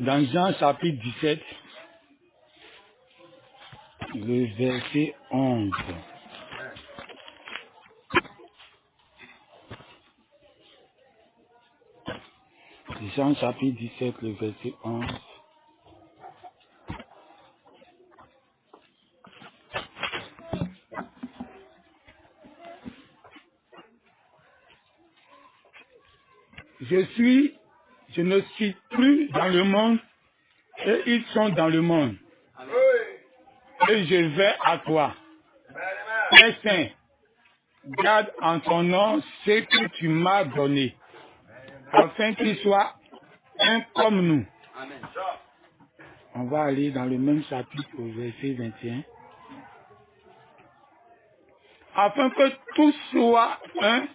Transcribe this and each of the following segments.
Dans Jean chapitre 17, le verset 11. Jean chapitre 17, le verset 11. Je ne suis plus dans le monde et ils sont dans le monde. Et je vais à toi. Père Saint, garde en ton nom ce que tu m'as donné, afin qu'ils soient un comme nous. On va aller dans le même chapitre au verset 21. Afin que tous soient un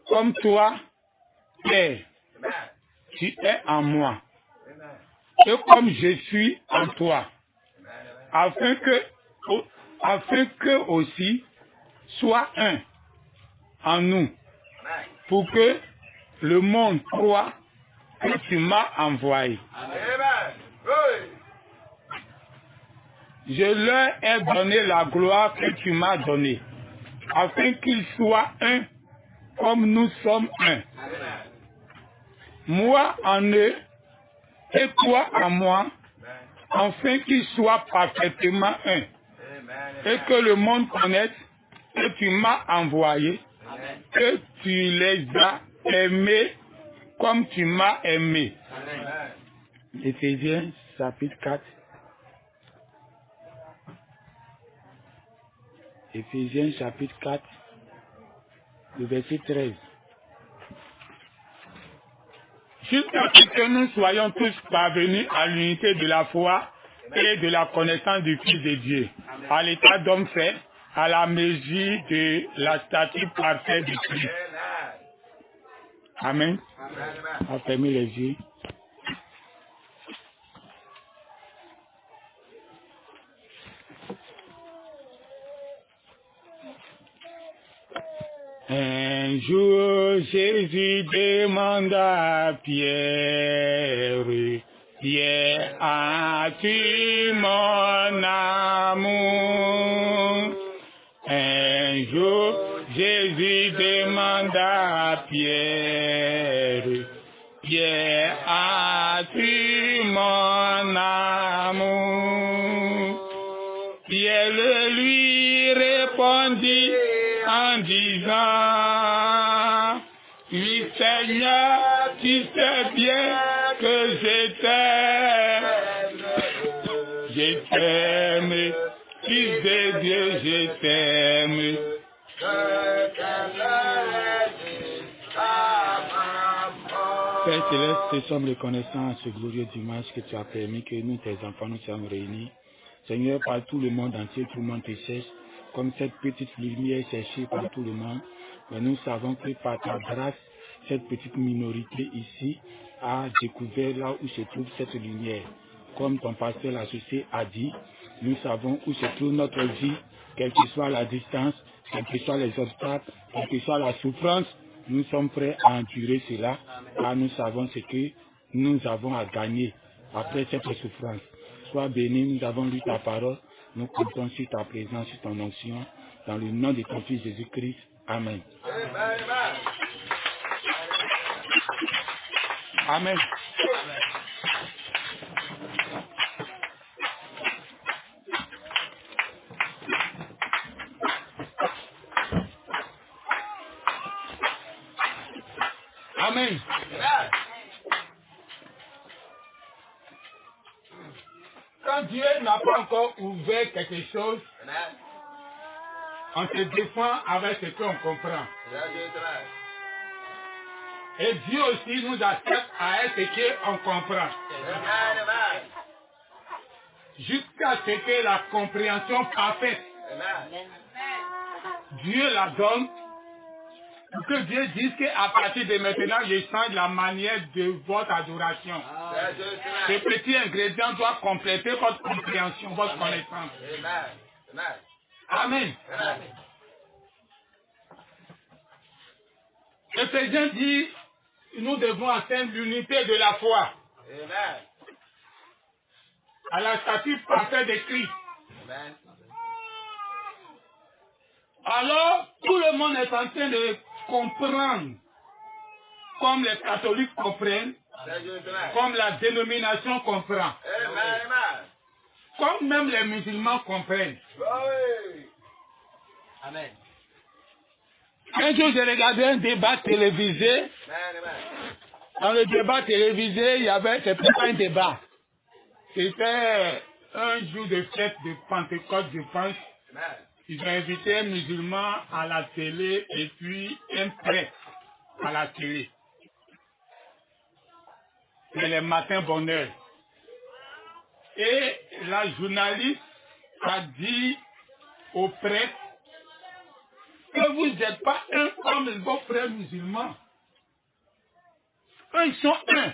comme toi, Père, tu es en moi. Et comme je suis en toi. Afin que aussi soit un en nous, pour que le monde croit que tu m'as envoyé. Je leur ai donné la gloire que tu m'as donnée, afin qu'ils soient un comme nous sommes un. Moi en eux et toi en moi, afin qu'ils soient parfaitement un. Et que le monde connaisse que tu m'as envoyé, que tu les as aimés comme tu m'as aimé. Éphésiens chapitre 4. Éphésiens chapitre 4, le verset 13. Jusqu'à ce que nous soyons tous parvenus à l'unité de la foi et de la connaissance du Fils de Dieu, à l'état d'homme fait, à la mesure de la stature parfaite du Christ. Amen. On ferme les yeux. Un jour, Jésus demanda à Pierre, Pierre, as-tu mon amour? Un jour, Jésus demanda à Pierre, Pierre, as-tu mon amour? Pierre lui répondit en disant, oui Seigneur, tu sais bien que je t'aime, Fils de Dieu, je t'aime. Père Céleste, nous sommes reconnaissants à ce glorieux dimanche que tu as permis que nous, tes enfants, nous sommes réunis. Seigneur, par tout le monde entier, tout le monde te cherche, comme cette petite lumière cherchée par tout le monde. Mais nous savons que par ta grâce, cette petite minorité ici a découvert là où se trouve cette lumière. Comme ton pasteur l'associé a dit, nous savons où se trouve notre vie, quelle que soit la distance, quels que soient les obstacles, quelle que soit la souffrance, nous sommes prêts à endurer cela, car nous savons ce que nous avons à gagner après cette souffrance. Sois béni, nous avons lu ta parole, nous comptons sur ta présence, sur ton onction, dans le nom de ton Fils Jésus-Christ. Amen. Amen. Amen. Quand Dieu n'a pas encore ouvert quelque chose, on se défend avec ce qu'on comprend. Et Dieu aussi nous accepte à être ce qu'on comprend. Jusqu'à ce que la compréhension parfaite, Dieu la donne, pour que Dieu dise qu'à partir de maintenant, je change la manière de votre adoration. Ce petit ingrédient doit compléter votre compréhension, votre connaissance. Amen. Éphésiens dit, nous devons atteindre l'unité de la foi. À la statue parfaite de Christ. Alors, tout le monde est en train de comprendre, comme les catholiques comprennent, comme la dénomination comprend, comme même les musulmans comprennent. Amen. Un jour, j'ai regardé un débat télévisé. Dans le débat télévisé, c'était pas un débat. C'était un jour de fête de Pentecôte, je pense. Ils ont invité un musulman à la télé et puis un prêtre à la télé. C'est le matin bonheur. Et la journaliste a dit au prêtre que vous n'êtes pas un comme vos frères musulmans. Eux, ils sont un.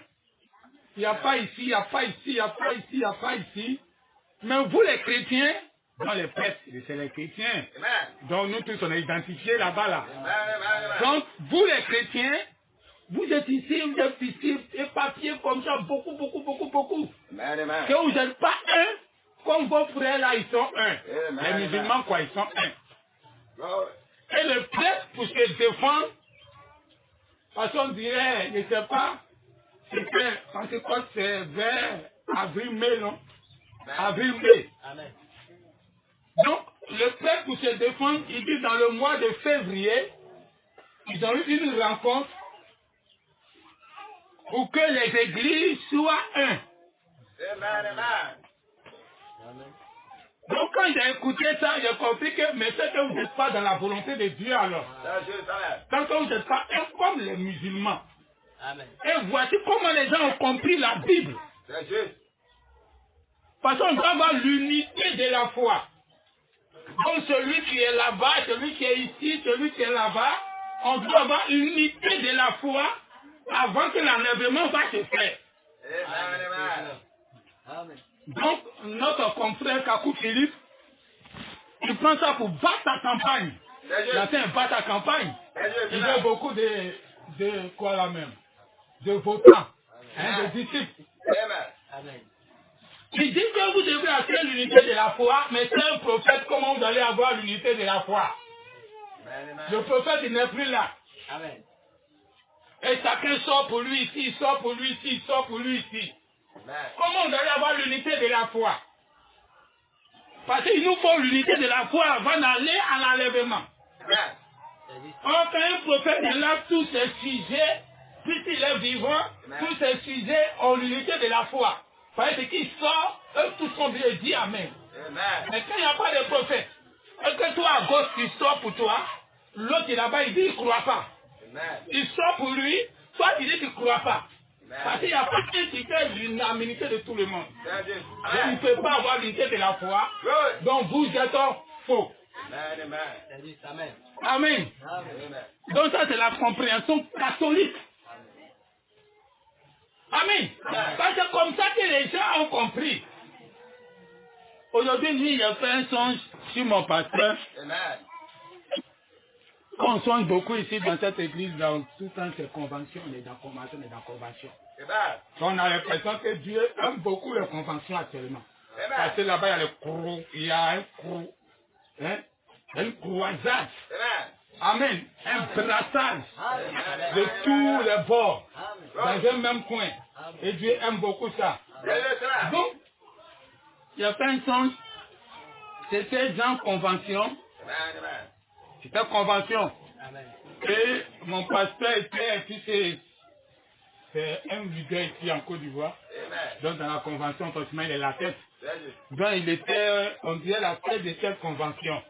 Il n'y a pas ici, il n'y a pas ici, il n'y a pas ici, il n'y a pas ici. Mais vous les chrétiens, dans les prêtres, c'est les chrétiens. Donc nous tous on est identifiés là-bas là. Donc vous les chrétiens, vous êtes ici, éparpillés comme ça, beaucoup. Que vous n'êtes pas un, comme vos frères là, ils sont un. Les musulmans quoi, ils sont un. Et le prêtre, pour se défendre, parce qu'on dirait, je ne sais pas, c'était, en tout cas, c'est vers avril-mai, non? Avril-mai. Donc, le prêtre, pour se défendre, il dit dans le mois de février, ils ont eu une rencontre pour que les églises soient un. Donc, quand j'ai écouté ça, j'ai compris que, mais c'est que vous n'êtes pas dans la volonté de Dieu alors. Tant que vous n'êtes pas un comme les musulmans. Et voici comment les gens ont compris la Bible. Parce qu'on doit avoir l'unité de la foi. Donc celui qui est là-bas, celui qui est ici, celui qui est là-bas, on doit avoir l'unité de la foi avant que l'enlèvement va se faire. Donc notre confrère Kakou Philippe, il prend ça pour battre sa campagne. Là, c'est un battre sa campagne. Il a beaucoup de quoi là même, de votants, de disciples. Il dit que vous devez avoir l'unité de la foi, mais c'est un prophète, comment vous allez avoir l'unité de la foi? Le prophète, il n'est plus là. Et chacun sort pour lui ici, il sort pour lui ici, il sort pour lui ici. Comment vous allez avoir l'unité de la foi? Parce qu'il nous faut l'unité de la foi avant d'aller à l'enlèvement. Or, quand un prophète est là, tous ces sujets, puisqu'il est vivant, tous ces sujets ont l'unité de la foi. Parce qu'il sort, eux tous sont bien dit Amen. Mais quand il n'y a pas de prophète, et que toi à gauche tu sors pour toi, l'autre là-bas il dit il ne croit pas. Il sort pour lui, toi tu dis tu ne crois pas. Parce qu'il n'y a pas un qui fait l'unanimité de tout le monde. Donc il ne peut pas avoir l'unité de la foi, donc vous êtes faux. Amen. Donc ça c'est la compréhension catholique. Amen. Parce que c'est comme ça que les gens ont compris. Aujourd'hui, j'ai fait un songe sur mon pasteur. On songe beaucoup ici dans cette église, dans tout le temps, c'est convention, on est dans convention, on est dans convention. On a l'impression que Dieu aime beaucoup les conventions actuellement. Parce que là-bas, il y a un crew, une croisade. Amen. Un brassage de tous les bords dans un même coin. Et Dieu aime beaucoup ça. Donc, il y a fait un sens. C'était dans convention. C'était convention. Et mon pasteur était, c'est un leader ici en Côte d'Ivoire. Donc dans la convention, forcément, il est la tête. Donc il était, on dirait la tête de cette convention.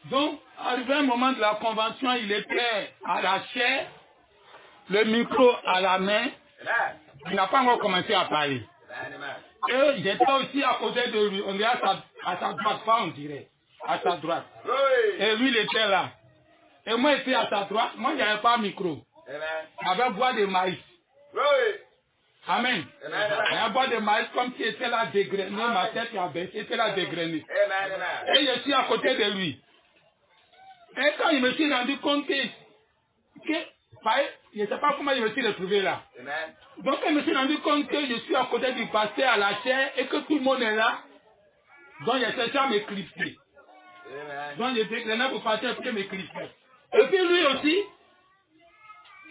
Donc, arrivé un moment de la convention, il était à la chair, le micro à la main. Il n'a pas encore commencé à parler. Et j'étais aussi à côté de lui. On dirait à sa droite, pas on dirait. À sa droite. Et lui, il était là. Et moi, j'étais à sa droite. Moi, il n'y avait pas de micro. J'avais bois de maïs. Amen. Un bois de maïs comme si était là dégrainé. Ma tête a baissé, était là dégrainé. Et je suis à côté de lui. Et quand il me suis rendu compte que Je ne sais pas comment je me suis retrouvé là. Donc, je me suis rendu compte que je suis à côté du pasteur à la chair et que tout le monde est là. Donc, j'ai cherché à m'éclipser. Donc, j'ai déclaré pour pasteur pour m'éclipser. Et puis, lui aussi,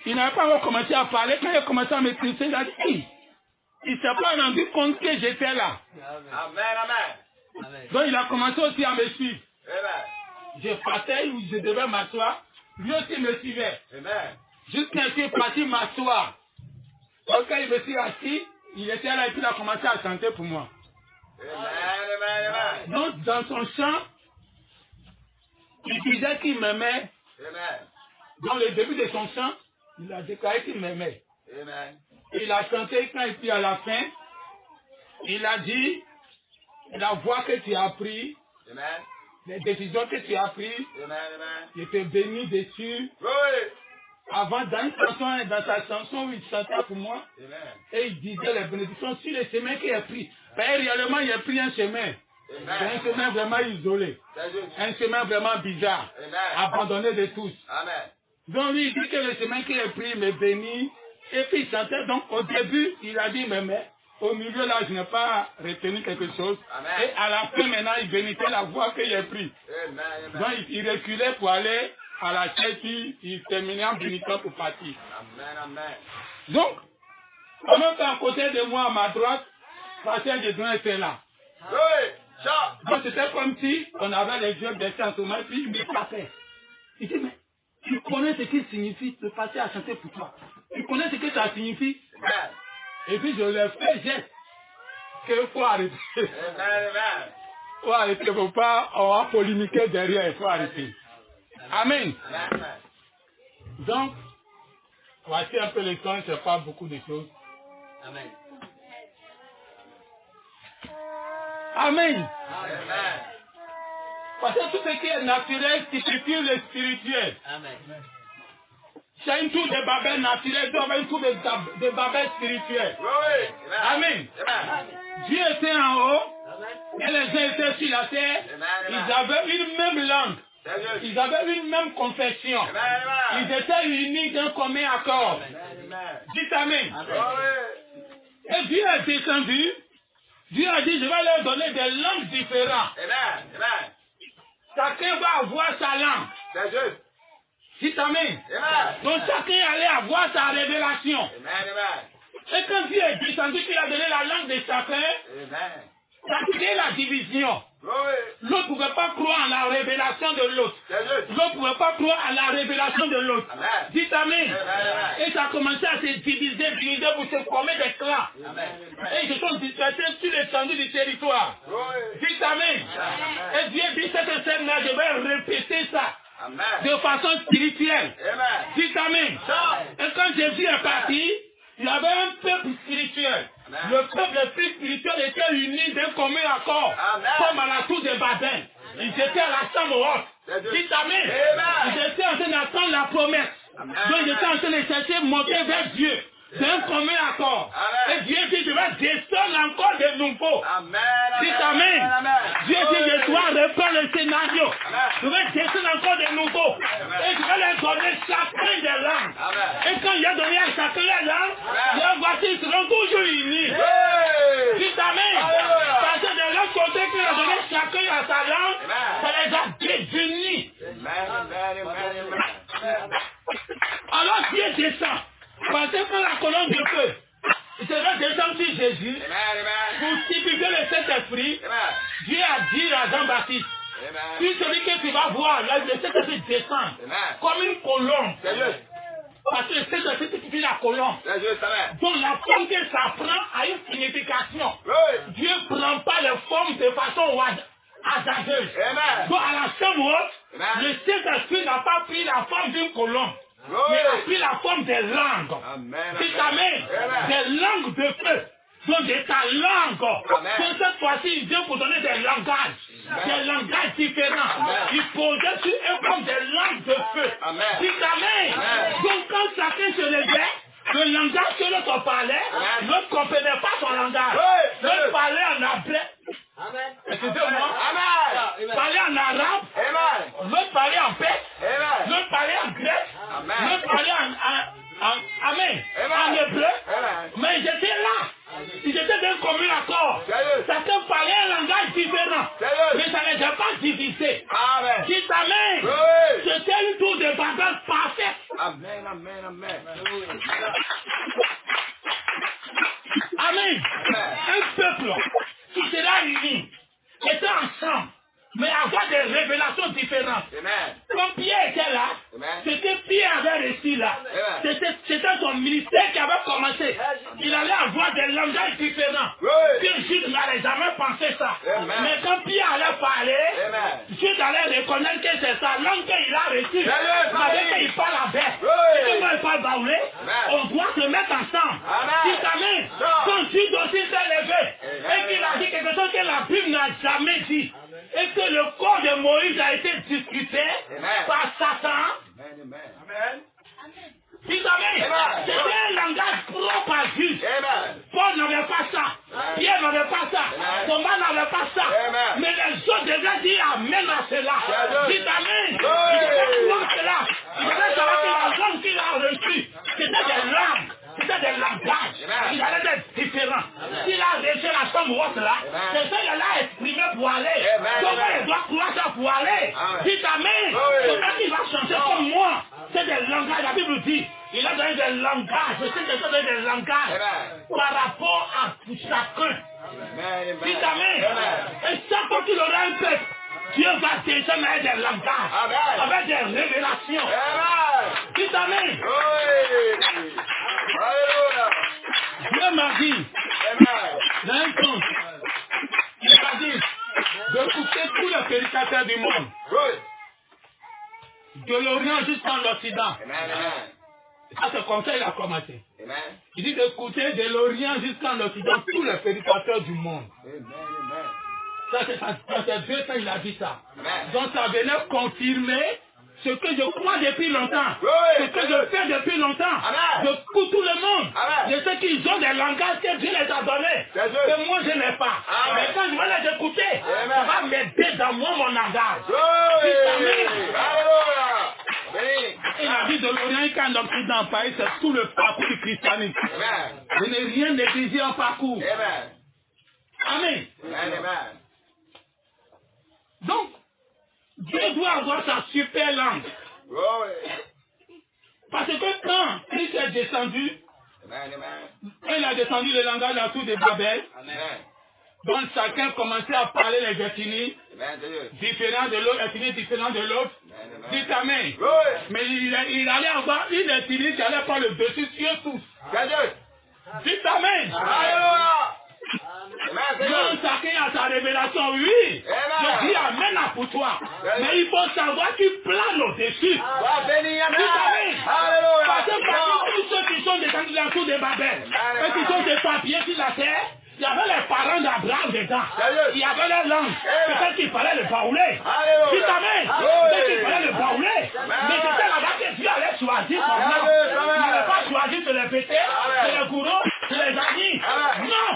il n'avait pas encore commencé à parler. Quand il a commencé à m'éclipser, il a dit, hey, il ne s'est pas rendu compte que j'étais là. Donc, il a commencé aussi à me suivre. Je partais où je devais m'asseoir. Lui aussi me suivait. Jusqu'à ce qu'il est parti m'asseoir. Donc, quand il me suis assis, il était là et puis il a commencé à chanter pour moi. Donc, dans son chant, il disait qu'il m'aimait. Dans le début de son chant, il a déclaré qu'il m'aimait. Il a chanté quand il était à la fin. Il a dit, la voie que tu as prise, les décisions que tu as prises, je te bénis dessus. Avant, dans sa chanson, il chantait pour moi. Et il disait les bénédictions sur le chemin qu'il a pris. Mais réellement, il a pris un chemin. C'est un chemin vraiment isolé. Un chemin vraiment bizarre. Abandonné de tous. Donc, lui, il dit que le chemin qu'il a pris me bénit. Et puis, il chantait. Donc, au début, il a dit, mais au milieu, là, je n'ai pas retenu quelque chose. Et à la fin, maintenant, il bénissait la voie qu'il a prise. Donc, il reculait pour aller à la tête, il terminait en bénissant pour partir. Donc, en même temps, à côté de moi, à ma droite, Pasteur Gédéon était là. Donc, c'était comme si on avait les yeux baissés en ce moment, puis il me frappait. Il dit, mais tu connais ce qu'il signifie de passer à chanter pour toi. Tu connais ce que ça signifie. Et puis, je l'ai fait geste. Qu'il faut arrêter. Il faut arrêter, il ne faut pas, on va polémiquer derrière, il faut arrêter. Amen. Donc, voici un peu le temps, je ne sais pas beaucoup de choses. Amen. Amen. Parce que tout ce qui est naturel typifie le spirituel. Amen. C'est une tour de Babel naturelle, doit avoir une tour de Babel spirituelle. Amen. Dieu était en haut, et les gens étaient sur la terre. Ils avaient une même langue. Ils avaient une même confession. Ils étaient unis d'un commun accord. Dites Amen. Et Dieu est descendu. Dieu a dit, je vais leur donner des langues différentes. Chacun va avoir sa langue. Dites Amen. Donc chacun allait avoir sa révélation. Et quand Dieu est descendu, qu'il a donné la langue de chacun, ça crée la division. L'autre ne pouvait pas croire en la révélation de l'autre. L'autre ne pouvait pas croire à la révélation de l'autre. Dites Amen. Et ça a commencé à se diviser pour se former des clans. Et ils se sont dispersés sur l'étendue du territoire. Dites Amen. Et Dieu dit cette scène-là, je vais répéter ça. De façon spirituelle. Dites Amen. Et quand Jésus est parti, il y avait un peuple spirituel. Le peuple le plus spirituel était uni d'un commun accord. Comme à la tour de Babel. Ils étaient à la chambre haute. Dites Amen. Ils étaient en train d'attendre la promesse. Donc ils étaient en train de chercher monter vers Dieu. C'est un commun accord. Et Dieu dit, je vais descendre encore de nouveau. Dites Amen. Dieu dit, je dois reprendre le scénario. Je vais descendre encore de nouveau. Et je vais leur donner chacun des langues. Et quand il a donné à chacun les langues, leurs voici seront toujours unis. Dites Amen. Parce que de l'autre côté, qu'il a donné chacun à sa langue, ça les a désunis. Alors Dieu descend. Parce que quand la colonne de feu, il se va descendre sur Jésus, pour typifier le Saint-Esprit, Dieu a dit à Jean-Baptiste, puis celui que tu vas voir, là, le Saint-Esprit descend, comme une colombe. Parce que le Saint-Esprit typifie la colombe. Donc la forme que ça prend a une signification. Dieu ne prend pas les formes de façon hasardeuse. Donc à la chambre haute, le Saint-Esprit n'a pas pris la forme d'une colombe. Mais a pris la forme des langues. Dites Amen. Des langues de feu. Donc de ta langue. Donc cette fois-ci, il vient pour donner des langages. Des langages différents. Il posait sur eux comme des langues de feu. Dites Amen. Donc quand chacun se levait, le langage que l'autre parlait, l'autre ne comprenait pas son langage. L'autre parlait en hébreu. Excusez-moi. Parlait en arabe. L'autre parlait en perse. L'autre parlait en grec. L'autre parlait en étaient là. Ils étaient d'un commun accord. Chacun parlait un langage différent. Mais ça ne les a pas divisés. Amen. Dis amen. Oui. C'était une tour de bataille parfaite. Amen, amen, amen. Amen. Un peuple qui sera uni, était ensemble, mais avoir des révélations différentes. Amen. Comme Pierre était là, c'était Pierre avait réussi là. C'était son ministère qui avait commencé. Il allait avoir des langages différents. Que Jude n'allait jamais penser ça. Mais quand Pierre allait parler, Jude allait reconnaître que c'est sa langue qu'il a reçue. Avec qu'il parle à bête. Et quand il parle baoulé, on doit se mettre ensemble. Si amen. Quand Jude aussi s'est levé, et qu'il a dit quelque chose que la Bible n'a jamais dit. Et que le corps de Moïse a été discuté par Satan. Amen. Dis amen. C'était un langage propre à Jude. Paul n'avait pas ça. Pierre n'avait pas ça. Thomas n'avait pas ça. Mais les autres devaient dire amen à cela. Dis amen. Ils devaient croire cela. Ils devaient savoir que la langue qu'il a reçue, c'était des langues. C'était des langages. Il allait être différent. S'il a reçu la somme haute là, c'est ça qu'il a exprimé pour aller. Comment il doit croire ça pour aller? Dis amen. Comment il va changer comme moi? C'est des langages. La Bible dit, il a donné des langages. Je sais que c'est des langages par rapport à chacun. Dis amen. Et chaque fois qu'il aura un peuple, Dieu va déjà mettre des langages avec des révélations. Dis amen. Dieu m'a dit, dans un compte, il m'a dit d'écouter tous les prédicateurs du monde, de l'Orient jusqu'à l'Occident. Ça, c'est comme ça qu'il a commencé. Il dit d'écouter de l'Orient jusqu'à l'Occident tous les prédicateurs du monde. Ça, c'est 2 ans qu'il a dit ça. Donc, ça venait confirmer ce que je crois depuis longtemps, ce que je fais depuis longtemps, je coupe tout le monde. Je sais qu'ils ont des langages que Dieu les a donnés, que moi je n'ai pas. Mais quand je vais les écouter, ça va m'aider dans moi mon langage. Il a dit de l'Orient qu'en Occident, Paris, c'est tout le parcours du christianisme. Je n'ai rien négligé en parcours. Amen. Donc, Dieu doit avoir sa super langue. Parce que quand Christ est descendu, il a descendu le langage à tout de Babel, donc chacun commençait à parler les ethnies différents de l'autre, ethnies différents de l'autre. Dites amen. Mais il allait avoir une ethnie qui allait prendre le dessus sur tous. Dites amen. Donc chacun a sa révélation, oui. Je dis amen pour toi. Mais il faut savoir qu'il plane au-dessus. Parce que parmi tous ceux qui sont descendus dans la tour de Babel, et qui sont des papiers sur la terre, il y avait les parents d'Abraham dedans. Il y avait les langues. Peut-être qu'il fallait le baoulé. Dites amen. Peut-être qu'il fallait le baoulé. Mais c'était là-bas que Dieu allait choisir son nom. Il n'avait pas choisi de les péter, de les gourous, de les amis. Non.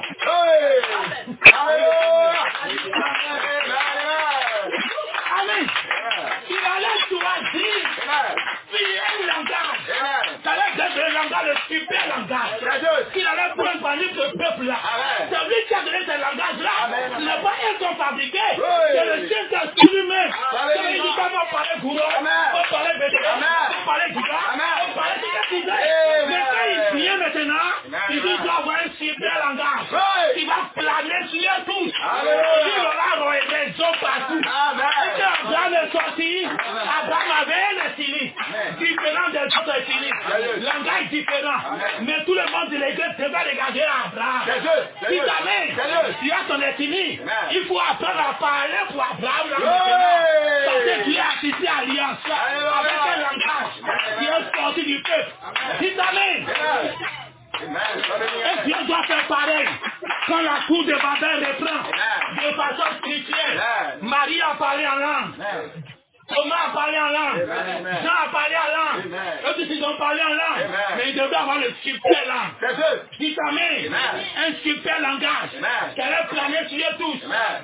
Amen. Il allait choisir un langage. Ça allait être un langage, le super langage. Qu'il allait prendre parmi ce peuple-là. C'est lui qui a donné ce langage-là. Ce n'est pas un qu'on fabriqué. C'est le Saint-Esprit lui-même. C'est lui qui va parler gourou, on parlait bété, on parlait guitare, on parlait de ce qu'il disait. Mais quand il vient maintenant, il dit qu'il doit avoir un super langage. Il va planer sur eux tous. Il aura des hommes partout. Et quand Abraham est sorti, Abraham avait un ethnie différent des autres ethnies. Langage différent. Mais tout le monde de l'église devait regarder Abraham. Si jamais tu as ton ethnie, il faut apprendre à parler pour Abraham là maintenant. Parce que tu es assisté à l'alliance avec un langage qui est sorti du peuple. Si jamais et Dieu doit faire pareil. Quand la cour de Babel reprend de façon spirituelle, Marie a parlé en langue, Thomas a parlé en langue, Jean a parlé en langue, eux tous ils ont parlé en langue, mais ils devaient avoir le super langue. Dites amen. Un super langage qui allait planer sur eux tous.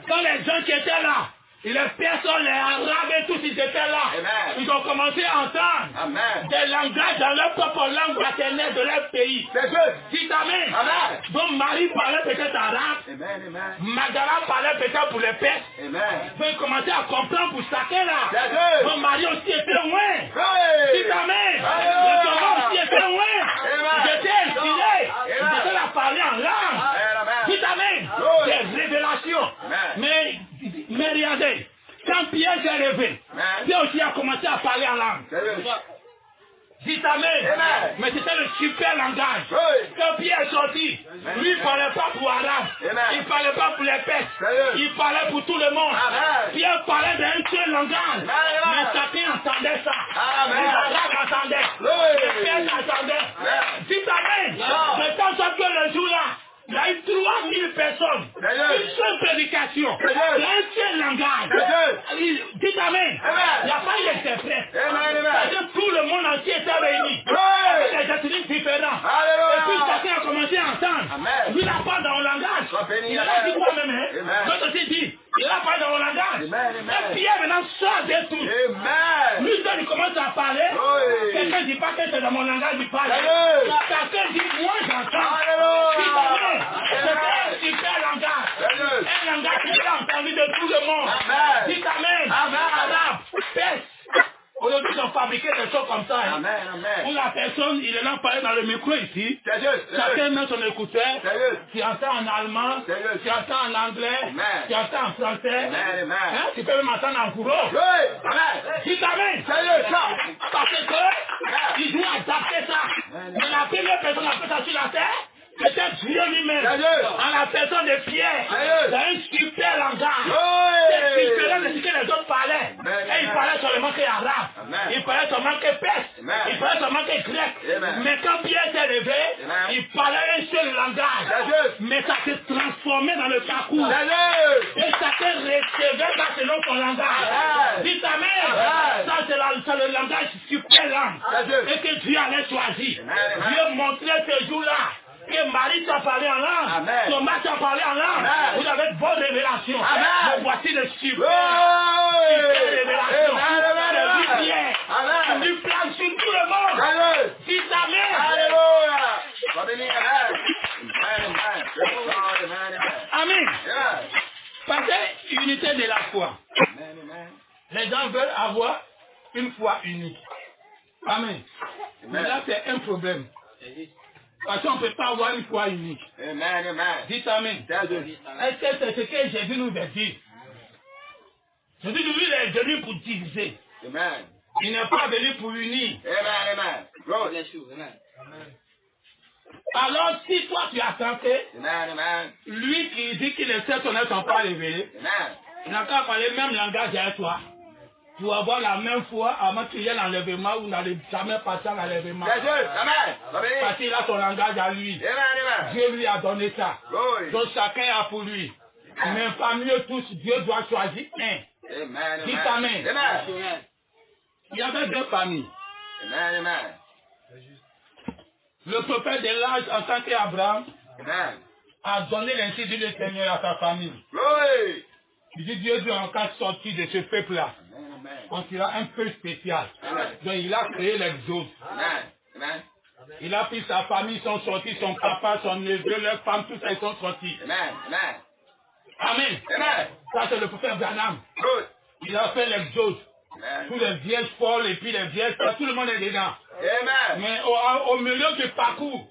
Quand les gens qui étaient là, Et les personnes, les Arabes et tous, ils étaient là. Amen. Ils ont commencé à entendre Amen. des langages dans leur propre langue maternelle de leur pays. C'est juste. Dites Amen. Amen. Donc Marie parlait peut-être arabe. Amen. Amen. Magdala parlait peut-être pour les Perses. Amen. Donc ils commençaient à comprendre pour chacun là. C'est juste. Donc Marie aussi était loin. Oui. Dites Amen. Alléluia. Le Thomas aussi était loin. Amen. Ils étaient inspirés. Amen. Ils étaient là à parler en langue. Amen. Dites Amen. Oui. Des révélations. Amen. Mais regardez, quand Pierre s'est levé, Amen. Pierre aussi a commencé à parler en langue. C'est juste. Dites Amen. Amen. Mais c'était le super langage. Oui. Quand Pierre est sorti, lui il ne parlait pas pour Arabe. Amen. Il ne parlait pas pour les Perses. Sérieux. Il parlait pour tout le monde. Amen. Pierre parlait d'un seul langage. Amen. Mais chacun entendait ça. Amen. Les Arabes entendaient. Oui. Les Perses entendaient. Amen. Dites Amen. Non. Mais quand ça fait le jour là, il y a eu 3000 personnes. Sérieux. Une seule prédication. Sérieux. Un seul langage. Sérieux. Dites Amen. Amen. Il n'y a pas eu d'interprète. Amen. Amen. C'est-à-dire que tout le monde entier était réuni. Oui. Avec des ethnies différents. Alléluia. Et puis chacun a commencé à entendre. Amen. Lui, il a parlé dans le langage. Sois béni, Il a Amen. dit quoi même, hein? Amen. L'autre aussi dit, il a parlé dans le langage. Amen, amen. Et Pierre maintenant sort de tout. Amen. Lui, quand il commence à parler, Oui. quelqu'un ne dit pas que c'est dans mon langage qu'il parle. Sérieux. Quelqu'un dit, moi j'entends. Alléluia. Dites Amen. Amen. C'est un super langage. Sérieux. Un langage qui est entendu de tout le monde. Amen. Dites Amen. Amen. Arabe, Perse. Aujourd'hui, ils ont fabriqué des choses comme ça. Hein. Amen. Amen. Où la personne, il est là parler dans le micro ici. C'est juste. Chacun met son écouteur. Sérieux. Tu entends en allemand, Sérieux. tu entends en anglais, Amen. tu entends en français. Amen. Amen. Hein? Tu peux même entendre en courant. Oui. Amen. Dis Amen. Sérieux, ça. Parce que ils doivent adapter ça. Mais la première personne a fait ça sur la terre, c'était Dieu lui-même. Sérieux. En la personne de Pierre. Sérieux. C'est un super langage. Oui. C'est différent de ce que les autres parlaient. Amen. Et ils parlaient seulement que arabe. Amen. Ils parlaient seulement que perse. Amen. Ils parlaient seulement que grec. Amen. Mais quand Pierre s'est levé, Amen. il parlait un seul langage. Sérieux. Mais ça s'est transformé dans le parcours. Sérieux. Et chacun recevait ça selon son langage. Amen. Dites Amen. Amen. Ça, c'est le langage super langue. Sérieux. Et que Dieu allait choisir. Amen. Dieu montrait ce jour-là que Marie t'a parlé en langue. Amen. Thomas t'a parlé en langue. Amen. Vous avez de bonnes révélations. Amen. Mais voici le super. Oui. Super révélation. Amen. C'est lui Pierre. Amen. Du plan sur tout le monde. Sérieux. Dites Amen. Alléluia. Sois béni. Amen. Amen. Amen. Amen. Amen. Parce que unité de la foi. Amen. Amen. Les gens veulent avoir une foi unique. Amen. Mais là, c'est un problème. Parce qu'on ne peut pas avoir une foi unique. Amen. Amen. Dites Amen. Est-ce que c'est ce que Jésus nous a dit? Jésus, lui, il est venu pour diviser. Amen. Il n'est pas venu pour unir. Amen. Amen. Glory. Alors, si toi, tu as tenté, Amen. Amen. lui qui dit qu'il est seul, son ne sont pas révélés, Amen. il n'a qu'à parler le même langage avec toi. Pour avoir la même foi avant qu'il y ait l'enlèvement ou n'allez jamais passer à l'enlèvement. C'est juste. Amen. Sois béni. Parce qu'il a son langage à lui. Amen. Amen. Dieu lui a donné ça. Glory. Donc chacun a pour lui. Mais parmi eux tous, Dieu doit choisir un. Amen. Dites Amen. Amen. Amen. Il y avait deux familles. Amen. Amen. Le prophète de l'âge en tant qu'Abraham Amen. a donné l'insigne du Seigneur à sa famille. Glory. Il dit Dieu doit encore sortir de ce peuple-là. Amen. Amen. On sera un peu spécial. Amen. Donc il a créé l'exode. Amen. Amen. Il a pris sa famille, ils sont sortis, son papa, son neveu, leurs femmes, tous ils sont sortis. Amen. Amen. Amen. Amen. Ça c'est le prophète Branham. Good. Il a fait l'exode. Amen. Tous les vierges folles et puis les vierges, tout le monde est dedans. Amen. Mais au milieu du parcours,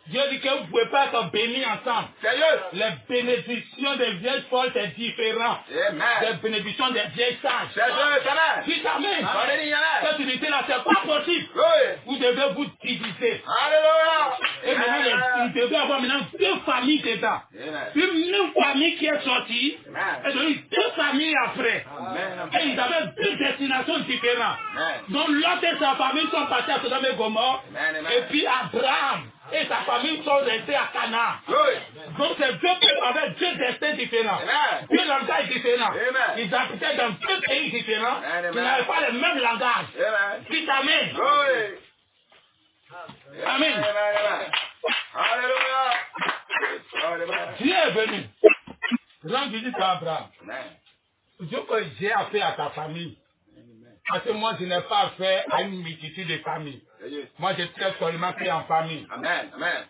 Dieu dit que vous ne pouvez pas être bénis ensemble. Sérieux. Les bénédictions des vierges folles, c'est différent. Amen. Les bénédictions des vieilles sages. Sérieux. Amen. Dites Amen. Sois béni. Amen. Cette unité-là, c'est pas possible. Glory. Vous devez vous diviser. Alléluia. Et maintenant, il devait avoir maintenant deux familles dedans. Amen. Une famille qui est sortie, Amen. et donc deux familles après. Amen. Et ils avaient deux destinations différentes. Amen. Donc Lot et sa famille sont partis à Sodome et Gomorrhe. Amen. Amen. Et puis Abraham et sa famille sont restés à Canaan. Glory. Donc ces deux peuples avaient deux destins différents. Amen. Deux langages différents. Amen. Ils habitaient dans deux pays différents. Amen. Ils n'avaient pas le même langage. Amen. Dites Amen. Glory. Amen. Amen. Alléluia. Amen. Dieu est venu rendre visite à Abraham. Amen. Dieu que j'ai affaire à ta famille. Parce que moi, je n'ai pas affaire à une multitude de familles. Moi, je traite seulement qu'en famille. Amen. Amen.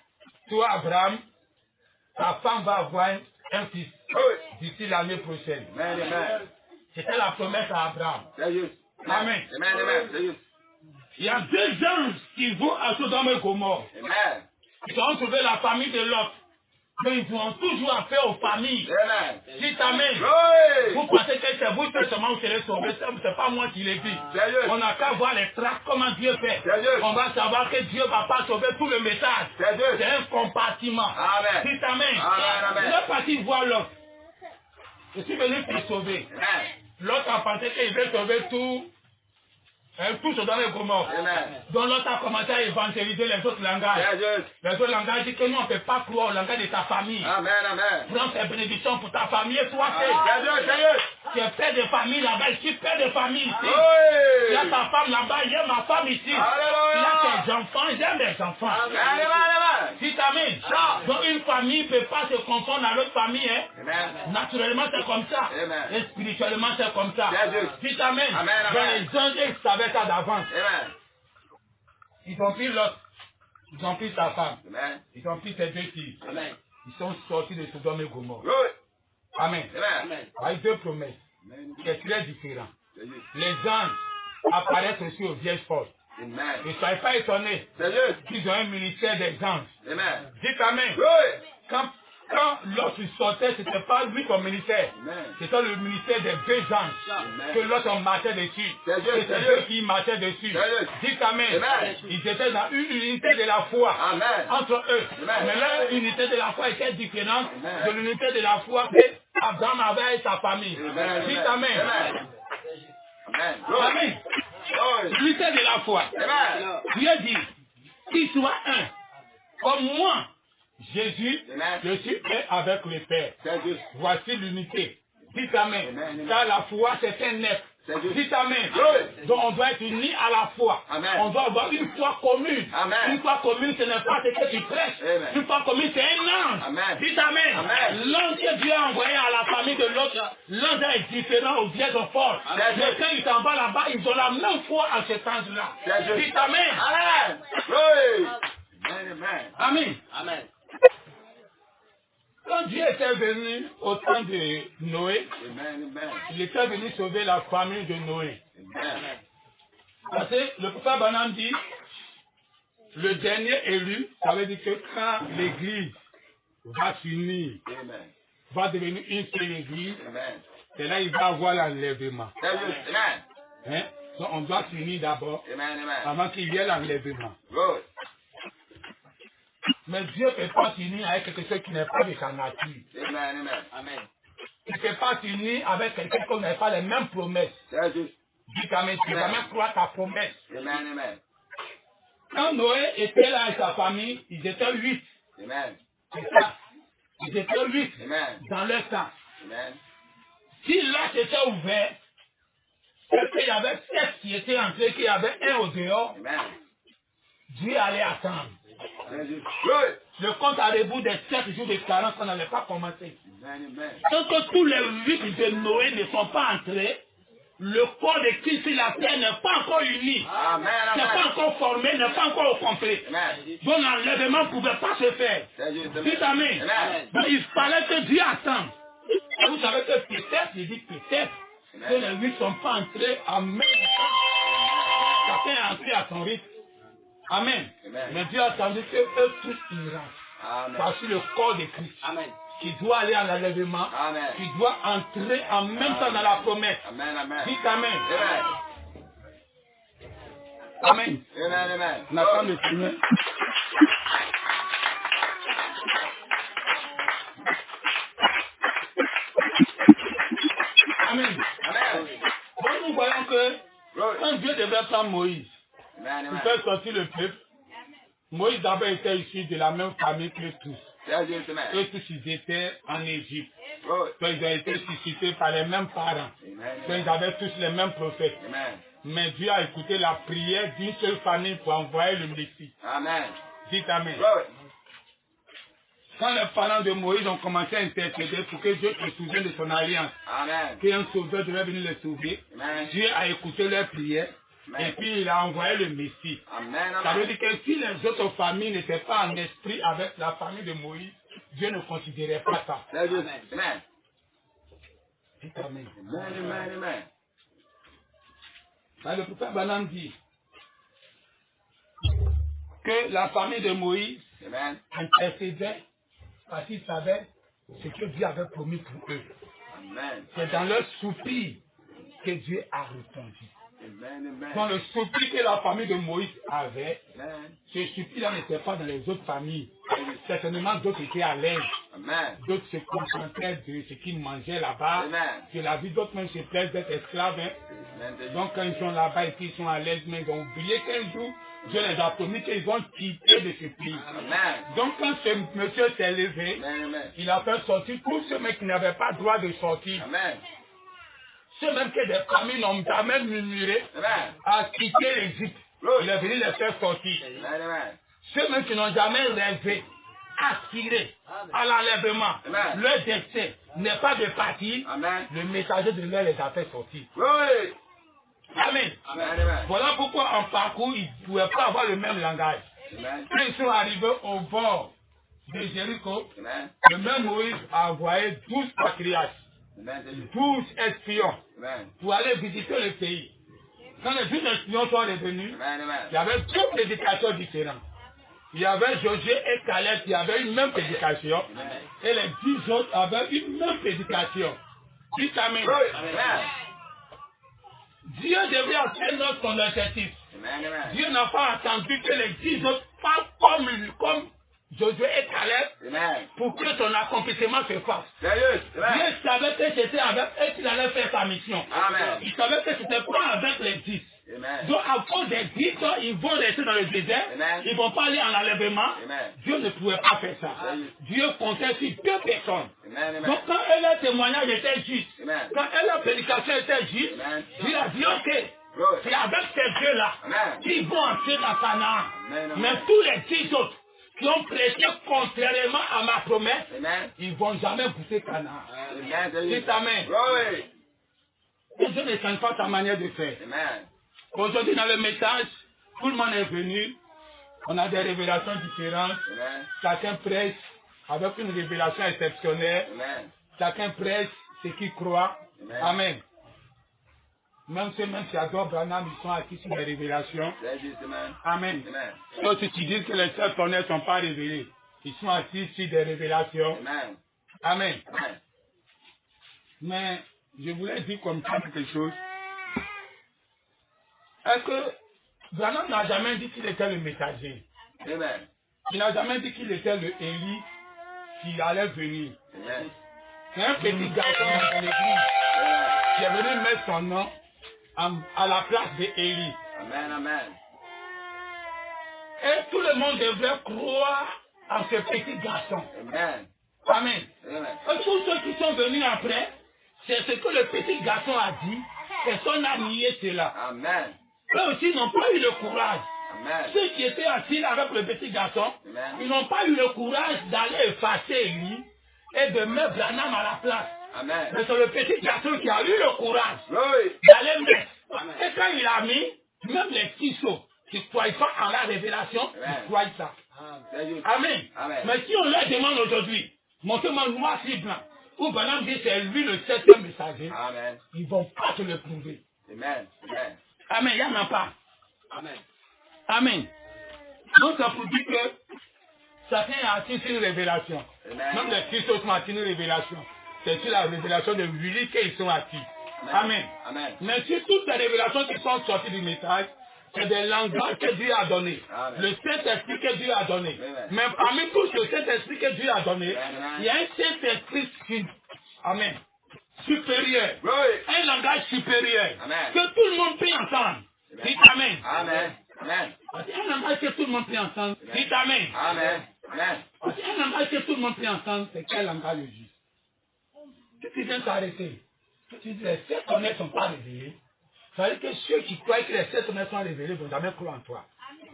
Toi, Abraham, ta femme va avoir un fils d'ici l'année prochaine. Amen. Amen. C'était la promesse à Abraham. C'est juste. Amen. Amen. Amen. C'est juste. Il y a 2 anges qui vont à Sodome et Gomorrhe. Amen. Ils ont sauvé la famille de Lot. Mais ils ont toujours affaire aux familles. Amen. Dites Amen. Oui. Vous pensez que c'est vous seulement vous serez sauvés. C'est pas moi qui l'ai dit. Sérieux. On n'a qu'à voir les traces, comment Dieu fait. Sérieux. On va savoir que Dieu ne va pas sauver tout le message. Sérieux. C'est un compartiment. Amen. Dites Amen. Amen. Amen. Je suis parti voir Lot. Je suis venu pour sauver. Amen. L'autre a pensé qu'il veut sauver tout Sodome et Gomorrhe. Amen. Donc l'autre a commencé à évangéliser les autres langages. C'est juste. Les autres langages disent que nous on ne peut pas croire au langage de ta famille. Amen. Amen. Prends tes bénédictions pour ta famille et sois fait. Sérieux. Sérieux. Tu es père de famille là-bas, je suis père de famille ici. Oui. Il y a ta femme là-bas, il y a ma femme ici. Alléluia. Il y a tes enfants, j'ai mes enfants. Amen. Amen. Si t'amènes. Donc une famille ne peut pas se confondre à l'autre famille. Hein. Amen. Naturellement c'est comme ça. Amen. Et spirituellement c'est comme ça. C'est juste. Si t'amènes. Amen, amen. Les anges ils savaient ça d'avance. Amen. Ils ont pris l'autre. Ils ont pris sa femme. Amen. Ils ont pris ses 2 filles. Amen. Ils sont sortis de Sodome et Gomorrhe. Oui. Amen. Amen. Avec 2 promesses. Amen. C'est très différent. C'est juste. Les anges apparaissent aussi aux vierges folles. Amen. Ne soyez pas étonnés C'est juste. qu'ils ont un ministère des anges. Amen. Dites Amen. Oui. Quand l'autre sortait, ce n'était pas lui son ministère. Amen. C'était le ministère des 2 anges. Amen. Que l'autre marchait dessus. C'est juste, Et c'est c'est juste. eux qui marchaient dessus. C'est juste. Dites Amen. Amen. Ils étaient dans une unité de la foi. Amen. Entre eux. Amen. Mais leur unité de la foi était différente Amen. de l'unité de la foi que Abraham avait avec sa famille. Amen. Dites Amen. Amen. Amen. Amen. Oui. L'unité de la foi. Amen. Dieu dit, qu'il soit un. Comme moi, Jésus, Amen. je suis un avec le Père. C'est juste. Voici l'unité. Dites Amen. Amen. Car la foi, c'est un être. C'est juste. Dites Amen. Oui. Donc on doit être unis à la foi. Amen. On doit avoir une foi commune. Amen. Une foi commune, ce n'est pas ce que tu prêches. Amen. Une foi commune, c'est un ange. Amen. Dites Amen. Amen. L'ange que Dieu a envoyé à la famille de l'autre, l'ange est différent aux vieilles forts. Amen. Mais quand ils s'en vont là-bas, ils ont la même foi à cet ange-là. C'est juste. Dites Amen. Amen. Oui. Amen. Amen. Amen. Amen. Quand Dieu était venu au temps de Noé, Amen. Amen. il était venu sauver la famille de Noé. Amen. Parce que le prophète Branham dit, le dernier élu, ça veut dire que quand l'église va s'unir, Amen. va devenir une seule église, Amen. c'est là qu'il va avoir l'enlèvement. C'est juste. Amen. Hein? Donc on doit s'unir d'abord Amen. Amen. avant qu'il y ait l'enlèvement. Good. Mais Dieu ne peut pas s'unir avec quelque chose qui n'est pas de sa nature. Amen. Amen. Amen. Il ne peut pas s'unir avec quelqu'un qui n'a pas les mêmes promesses. C'est juste. Dis Amen, tu vas même croire ta promesse. Amen. Amen. Quand Noé était là avec sa famille, ils étaient 8. Amen. C'est ça. Ils étaient 8 Amen. dans leur temps. Amen. Si l'arche était ouverte, c'est qu'il y avait 7 qui étaient entrés, qu'il y avait un au dehors, Amen. Dieu allait attendre. C'est juste. Good. Le compte à rebours des 7 jours de carence, on n'allait pas commencer. Amen. Amen. Tant que tous les 8 de Noé ne sont pas entrés, le corps de Christ sur la terre n'est pas encore uni. Amen. N'est pas Amen. encore formé, n'est pas encore au complet. Amen. Donc l'enlèvement ne pouvait pas se faire. C'est juste. Dites Amen. Amen. Donc il fallait que Dieu attende. Et vous savez que peut-être, il dit peut-être, que les 8 ne sont pas entrés en même temps. Chacun est entré à son rythme. Amen. Amen. Mais Dieu a attendu que eux tous iront. Amen. Voici le corps de Christ. Amen. Qui doit aller à l'enlèvement. Amen. Qui doit entrer en même temps dans la promesse. Amen. Amen. Dites Amen. Amen. Amen. Amen. Amen. N'attends le Seigneur. Amen. Amen. Donc nous voyons que Good. quand Dieu devait prendre Moïse Amen. pour Amen. faire sortir le peuple, Moïse avait été issu de la même famille que tous. C'est juste. Amen. Eux tous ils étaient en Égypte. Good. Donc ils ont été suscités par les mêmes parents. Amen. Donc ils avaient tous les mêmes prophètes. Amen. Mais Dieu a écouté la prière d'une seule famille pour envoyer le Messie. Amen. Dites Amen. Good. Quand les parents de Moïse ont commencé à intercéder pour que Dieu se souvienne de son alliance, Amen. qu'un sauveur devait venir les sauver, Amen. Dieu a écouté leurs prières Amen. et puis il a envoyé le Messie. Amen. Ça veut Amen. dire que si les autres familles n'étaient pas en esprit avec la famille de Moïse, Dieu ne considérait pas ça. C'est juste. Amen. Dites Amen. Amen. Amen. Amen. Le prophète Balaam dit que la famille de Moïse Amen. intercédait parce qu'ils savaient ce que Dieu avait promis pour eux. Amen. C'est dans leur soupir que Dieu a répondu. Amen. Dans Amen. le soupir que la famille de Moïse avait, Amen. ce soupir-là n'était pas dans les autres familles. Certainement, d'autres étaient à l'aise. Amen. D'autres se contentaient de ce qu'ils mangeaient là-bas. Amen. De la vie, d'autres même se plaisent d'être esclaves. Hein. Amen. Donc, quand ils sont là-bas et qu'ils sont à l'aise, mais ils ont oublié qu'un jour, Dieu les a promis qu'ils vont quitter de ce pays. Amen. Donc, quand ce monsieur s'est levé, Amen. il a fait sortir tous ceux mecs qui n'avaient pas droit de sortir. Amen. Ceux même que des familles n'ont jamais murmuré Amen. à quitter l'Égypte. Il est venu les faire sortir. Amen. Amen. Ceux même qui n'ont jamais rêvé, aspiré à l'enlèvement, Amen. leur décès n'est pas de partir, Amen. le messager de l'air les a fait sortir. Oui. Amen. Amen. Amen. Voilà pourquoi en parcours, ils ne pouvaient pas avoir le même langage. Amen. Quand ils sont arrivés au bord de Jéricho, Amen. le même Moïse a envoyé 12 patriarches, Amen. 12 espions Amen. pour aller visiter le pays. Quand les 12 espions sont revenus, Amen. Amen. il y avait deux prédicateurs différents. Il y avait Josué et Caleb qui avaient une même prédication. Et les 10 autres avaient une même prédication. Dites Amen. Oui. Amen. Dieu devait atteindre son objectif. Amen. Amen. Dieu n'a pas attendu que les 10 autres fassent comme Josué et Caleb Amen. pour que son accomplissement se fasse. Sérieux. Dieu Amen. savait que c'était avec eux qu'il allait faire sa mission. Amen. Il savait que c'était pas avec les 10. Amen. Donc, à cause des 10, ils vont rester dans le désert. Amen. Ils ne vont pas aller en enlèvement. Amen. Dieu ne pouvait pas faire ça. Amen. Dieu comptait sur 2 personnes. Amen. Amen. Donc, quand eux, leur témoignage était juste, Amen. quand eux, leur prédication était juste, Amen. Dieu a dit, ok, Oui. c'est avec ces deux-là Amen. qu'ils vont entrer dans Canaan. Amen. Mais tous les 10 autres qui ont prêché contrairement à ma promesse, Amen. ils ne vont jamais goûter Canaan. Amen. Dites Amen. Oui. Et Dieu ne change pas ta manière de faire. Amen. Aujourd'hui, dans le message, tout le monde est venu. On a des révélations différentes. Amen. Chacun prêche avec une révélation exceptionnelle. Amen. Chacun prêche ce qu'il croit. Amen. Amen. Même ceux qui adorent Branham, ils sont acquis sur les révélations. C'est juste. Amen. Amen. Amen. Ceux qui disent que les sept tonnerres ne sont pas révélés, ils sont assis sur des révélations. Amen. Amen. Amen. Mais je voulais dire comme ça quelque chose. Est-ce que Branham n'a jamais dit qu'il était le messager? Amen. Il n'a jamais dit qu'il était le Élie qui allait venir. Amen. C'est un petit garçon dans l'église Amen. qui est venu mettre son nom à la place de Élie. Amen. Amen. Et tout le monde devrait croire en ce petit garçon. Amen. Amen. Amen. Et tous ceux qui sont venus après, c'est ce que le petit garçon a dit. Personne n'a nié cela. Amen. Eux aussi n'ont pas eu le courage. Amen. Ceux qui étaient assis avec le petit garçon, Amen. ils n'ont pas eu le courage d'aller effacer Élie et de mettre Branham à la place. Amen. Mais c'est le petit garçon qui a eu le courage Oui. d'aller mettre. Amen. Et quand il a mis, même les petits sauts qui ne croient pas en la révélation, Amen. ils croient ça. C'est juste. Amen. Amen. Mais si on leur demande aujourd'hui, montrez-moi noir sur blanc, où Branham dit c'est lui le septième messager, Amen. ils ne vont pas te le prouver. Amen. Amen. Amen, il n'y en a pas. Amen. Amen. Donc ça vous dit que chacun a atteint une révélation. Amen. Même les Christos ont atteint une révélation. C'est sur la révélation de lui qu'ils sont assis. Amen. Amen. Mais sur toutes les révélations qui sont sorties du message, c'est des langages que Dieu a donné. Amen. Le Saint-Esprit que Dieu a donné. Amen. Mais parmi tous le Saint-Esprit que Dieu a donné, Amen. il y a un Saint-Esprit Amen. Supérieur. Oui. Un langage supérieur. Amen. Que tout le monde peut entendre. Amen. Dites Amen. Amen. Amen. Un langage que tout le monde peut entendre. Dites Amen. Amen. Amen. Un langage que tout le monde peut entendre, c'est quel langage le juste. Si tu viens t'arrêter, si tu dis les sept tonnerres ne sont pas révélés, ça veut dire que ceux qui croient que les sept tonnerres sont révélés ne vont jamais croire en toi.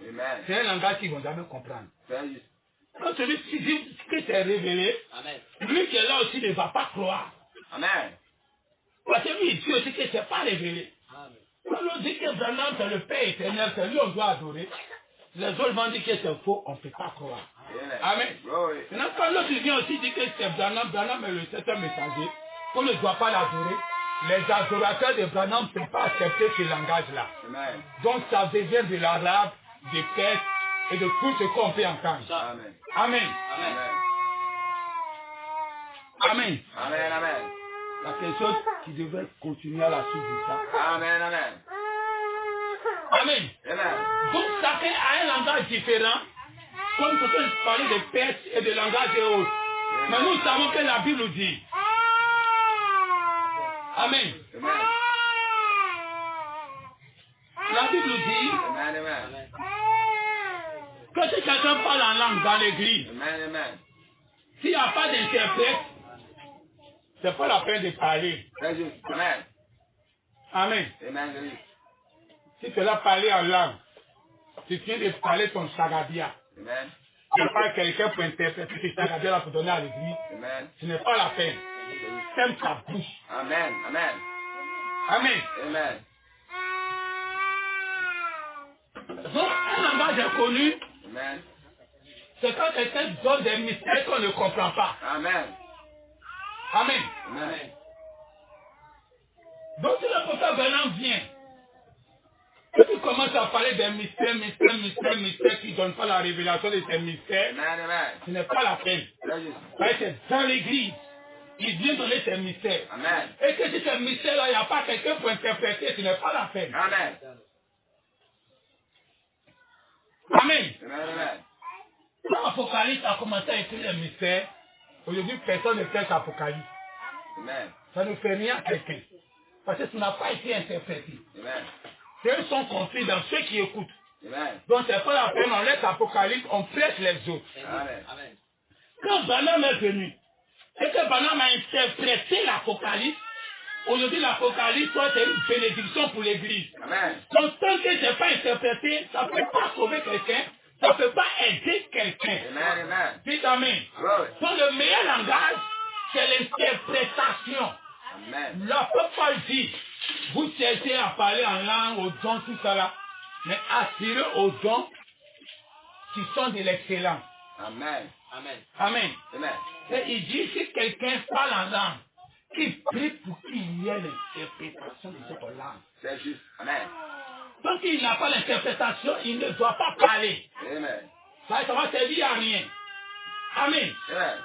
Amen. C'est un langage qu'ils ne vont jamais comprendre. C'est juste. Quand celui-ci dit que c'est révélé, Amen. lui qui est là aussi ne va pas croire. Amen. Parce que lui, il dit aussi que ce n'est pas révélé. Amen. Quand on dit que Branham, c'est le Père éternel, c'est lui on doit adorer, les autres vont dire que c'est faux, on ne peut pas croire. Amen. Glory. Maintenant, quand l'autre vient aussi dire que c'est Branham, Branham est le septième messager, qu'on ne doit pas l'adorer, les adorateurs de Branham ne peuvent pas accepter ce langage-là. Amen. Donc ça devient de l'arabe, des textes et de tout ce qu'on peut entendre. Amen. Amen. Amen. Amen. Amen. Amen. Il y a quelque chose qui devrait continuer à la suite de ça. Amen. Amen. Amen. Amen. Donc chacun a un langage différent, comme peut parler de perse et de langage et autres. Mais nous savons que la Bible dit. Amen. Amen. La Bible dit Amen. Amen. que si quelqu'un parle en langue dans l'église, Amen. Amen. s'il n'y a pas d'interprète, c'est pas la peine de parler. C'est juste. Amen. Amen. Amen. Si tu l'as parlé en langue, tu viens de parler ton sagadia. Amen. Tu n'as pas quelqu'un pour interpréter ce sagadia pour donner à l'église. Amen. Ce n'est pas la peine. Ferme ta bouche. Amen. Amen. Amen. Amen. Donc, un langage inconnu, Amen. c'est quand quelqu'un donne des mystères qu'on ne comprend pas. Amen. Amen. Amen. Donc, si le prophète Branham vient, et tu commences à parler des mystères qui ne donnent pas la révélation de ces mystères, Amen. Amen. ce n'est pas la peine. C'est juste. Parce que c'est dans l'église, il vient donner ces mystères. Amen. Et que si ces mystères-là, il n'y a pas quelqu'un pour interpréter, ce n'est pas la peine. Amen. Amen. Amen. Amen. Quand l'Apocalypse a commencé à écrire les mystères, aujourd'hui, personne ne fait l'Apocalypse. Amen. Ça ne fait rien à quelqu'un. Parce que ça n'a pas été interprété. Amen. Ceux sont compris dans ceux qui écoutent. Amen. Donc, c'est pas la peine, on laisse l'Apocalypse, on presse les autres. Amen. Quand Branham est venu, et que Branham a interprété l'Apocalypse, aujourd'hui, l'Apocalypse, c'est une bénédiction pour l'Église. Amen. Donc, tant que ce n'est pas interprété, ça ne peut pas sauver quelqu'un, ça ne peut pas aider quelqu'un. Amen. Amen. Dites Amen. Glory. Donc, le meilleur langage, c'est l'interprétation. Amen. L'apôtre Paul dit, vous cherchez à parler en langue, aux dons, tout ça là, mais assurez aux dons qui sont de l'excellence. Amen. Amen. Amen. Amen. Et il dit, si quelqu'un parle en langue, qu'il prie pour qu'il y ait l'interprétation de cette langue. C'est juste. Amen. Donc, il n'a pas l'interprétation, il ne doit pas parler. Amen. Ça va servir à rien. Amen. Amen.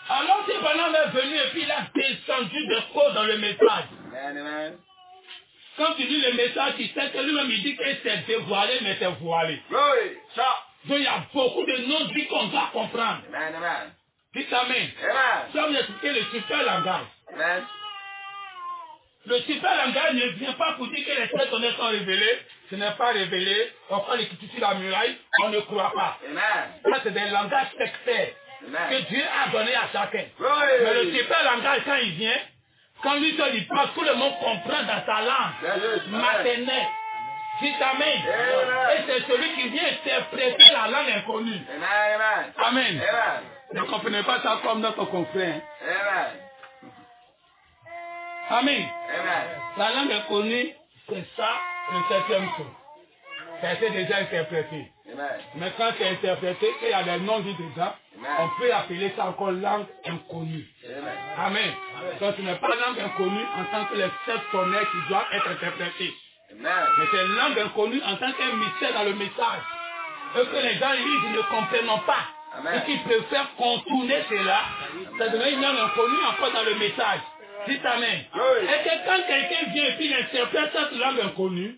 Alors, si Branham est venu et puis il a descendu de haut dans le message. Amen. Amen. Quand tu lis le message, tu sais que lui-même il dit que c'est dévoilé, mais c'est voilé. Glory. Ça. Donc, il y a beaucoup de non-dits qu'on doit comprendre. Amen. Amen. Dites Amen. Amen. Ça vous expliquer le super langage. Amen. Le super langage ne vient pas pour dire que les traits honnêtes sont révélés. Ce n'est pas révélé. On prend l'écriture sur la muraille, on ne croit pas. Amen. Ça, c'est des langages sectaires Amen. que Dieu a donné à chacun. Glory. Mais le super langage, quand il vient, quand lui seul il parle, tout le monde comprend dans sa langue C'est juste. Amen. maternelle. Dites Amen. Amen. Et c'est celui qui vient interpréter la langue inconnue. Amen. Amen. Amen. Amen. Ne comprenez pas ça comme notre confrère. Amen. Amen. Amen. La langue inconnue, c'est ça le septième tour. Ça a été déjà interprété. Amen. Mais quand c'est interprété, et il y a des noms dits dedans, Amen. on peut appeler ça encore langue inconnue. Amen. Amen. Donc ce n'est pas langue inconnue en tant que les sept sonnettes qui doivent être interprétés. Amen. Mais c'est langue inconnue en tant qu'un mystère dans le message. Et que les gens lisent, ils ne comprennent pas. Amen. Et qu'ils préfèrent contourner cela. Ça devient une langue inconnue encore dans le message. Dites Amen. Oui. Et que quand quelqu'un vient et puis il interprète cette langue inconnue,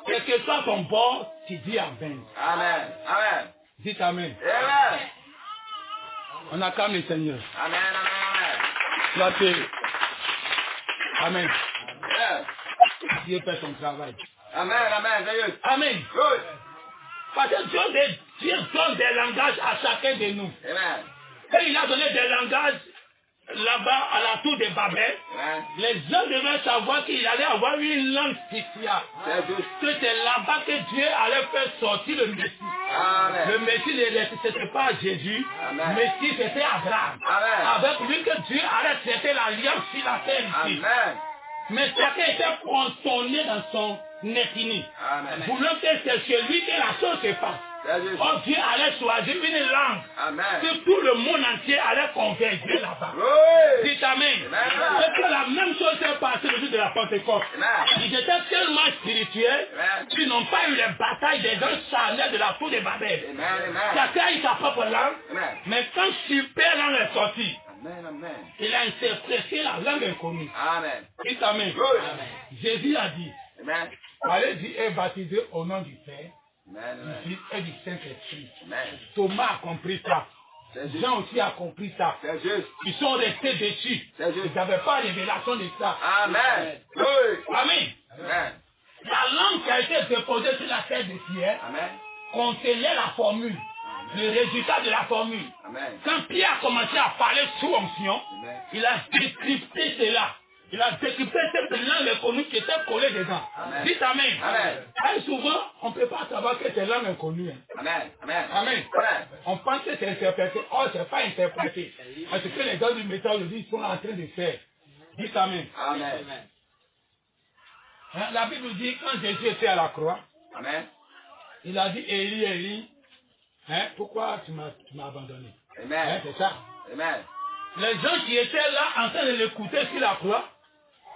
quel que soit ton bord, tu dis Amen. Amen. Amen. Dites Amen. Amen. On acclame le Seigneur. Amen. Amen. Soyez. Amen. Amen. Dieu fait son travail. Amen. Amen. C'est juste. Amen. Good. Parce que Dieu donne des langages à chacun de nous. Amen. Et il a donné des langages là-bas à la tour de Babel, Amen. les gens devaient savoir qu'il allait avoir une langue spéciale. C'est juste. Que c'est là-bas que Dieu allait faire sortir le Messie. Amen. Le Messie, ce n'était pas Jésus. Amen. Messie, c'était Abraham. Amen. Avec lui que Dieu allait traiter l'alliance sur la terre ici. Amen. Mais chacun était contourné dans son ethnie. Amen. Voulant que c'est chez lui que la chose se passe. C'est juste. Oh, Dieu allait choisir une langue Amen. que tout le monde entier allait converger là-bas. Oui. Dites Amen. Amen. C'est que la même chose s'est passée le jour de la Pentecôte. Amen. Ils étaient tellement spirituels Amen. qu'ils n'ont pas eu les batailles des gens charnels de la tour de Babel. Amen. Amen. Chacun a eu sa propre langue. Amen. Mais quand super langue est sortie, Amen. Amen. il a interprété la langue inconnue. Amen. Dites Amen. Oui. Jésus a dit, Amen. allez dire et baptiser au nom du Père, Amen. du Amen. Fils et du Saint-Esprit. Amen. Thomas a compris ça. C'est juste. Jean aussi a compris ça. C'est juste. Ils sont restés dessus. C'est juste. Ils n'avaient pas révélation de ça. Amen. Oui. Amen. Amen. La langue qui a été déposée sur la tête de Pierre Amen. contenait la formule, le résultat de la formule. Amen. Quand Pierre a commencé à parler sous onction, Amen. il a décrypté cela. Il a décrypté cette langue inconnue qui était collée dedans. Amen. Dites Amen. Amen. Très souvent, on ne peut pas savoir que c'est langue inconnue. Hein. Amen. Amen. Amen. Amen. On pense que c'est interprété. Oh, c'est pas interprété. Parce que les gars du métal aujourd'hui sont en train de faire. Dites Amen. Amen. Hein, la Bible dit quand Jésus était à la croix, Amen. il a dit Élie, Élie, hein, pourquoi tu m'as abandonné? Hein, Amen. c'est ça. Amen. Les gens qui étaient là en train de l'écouter sur la croix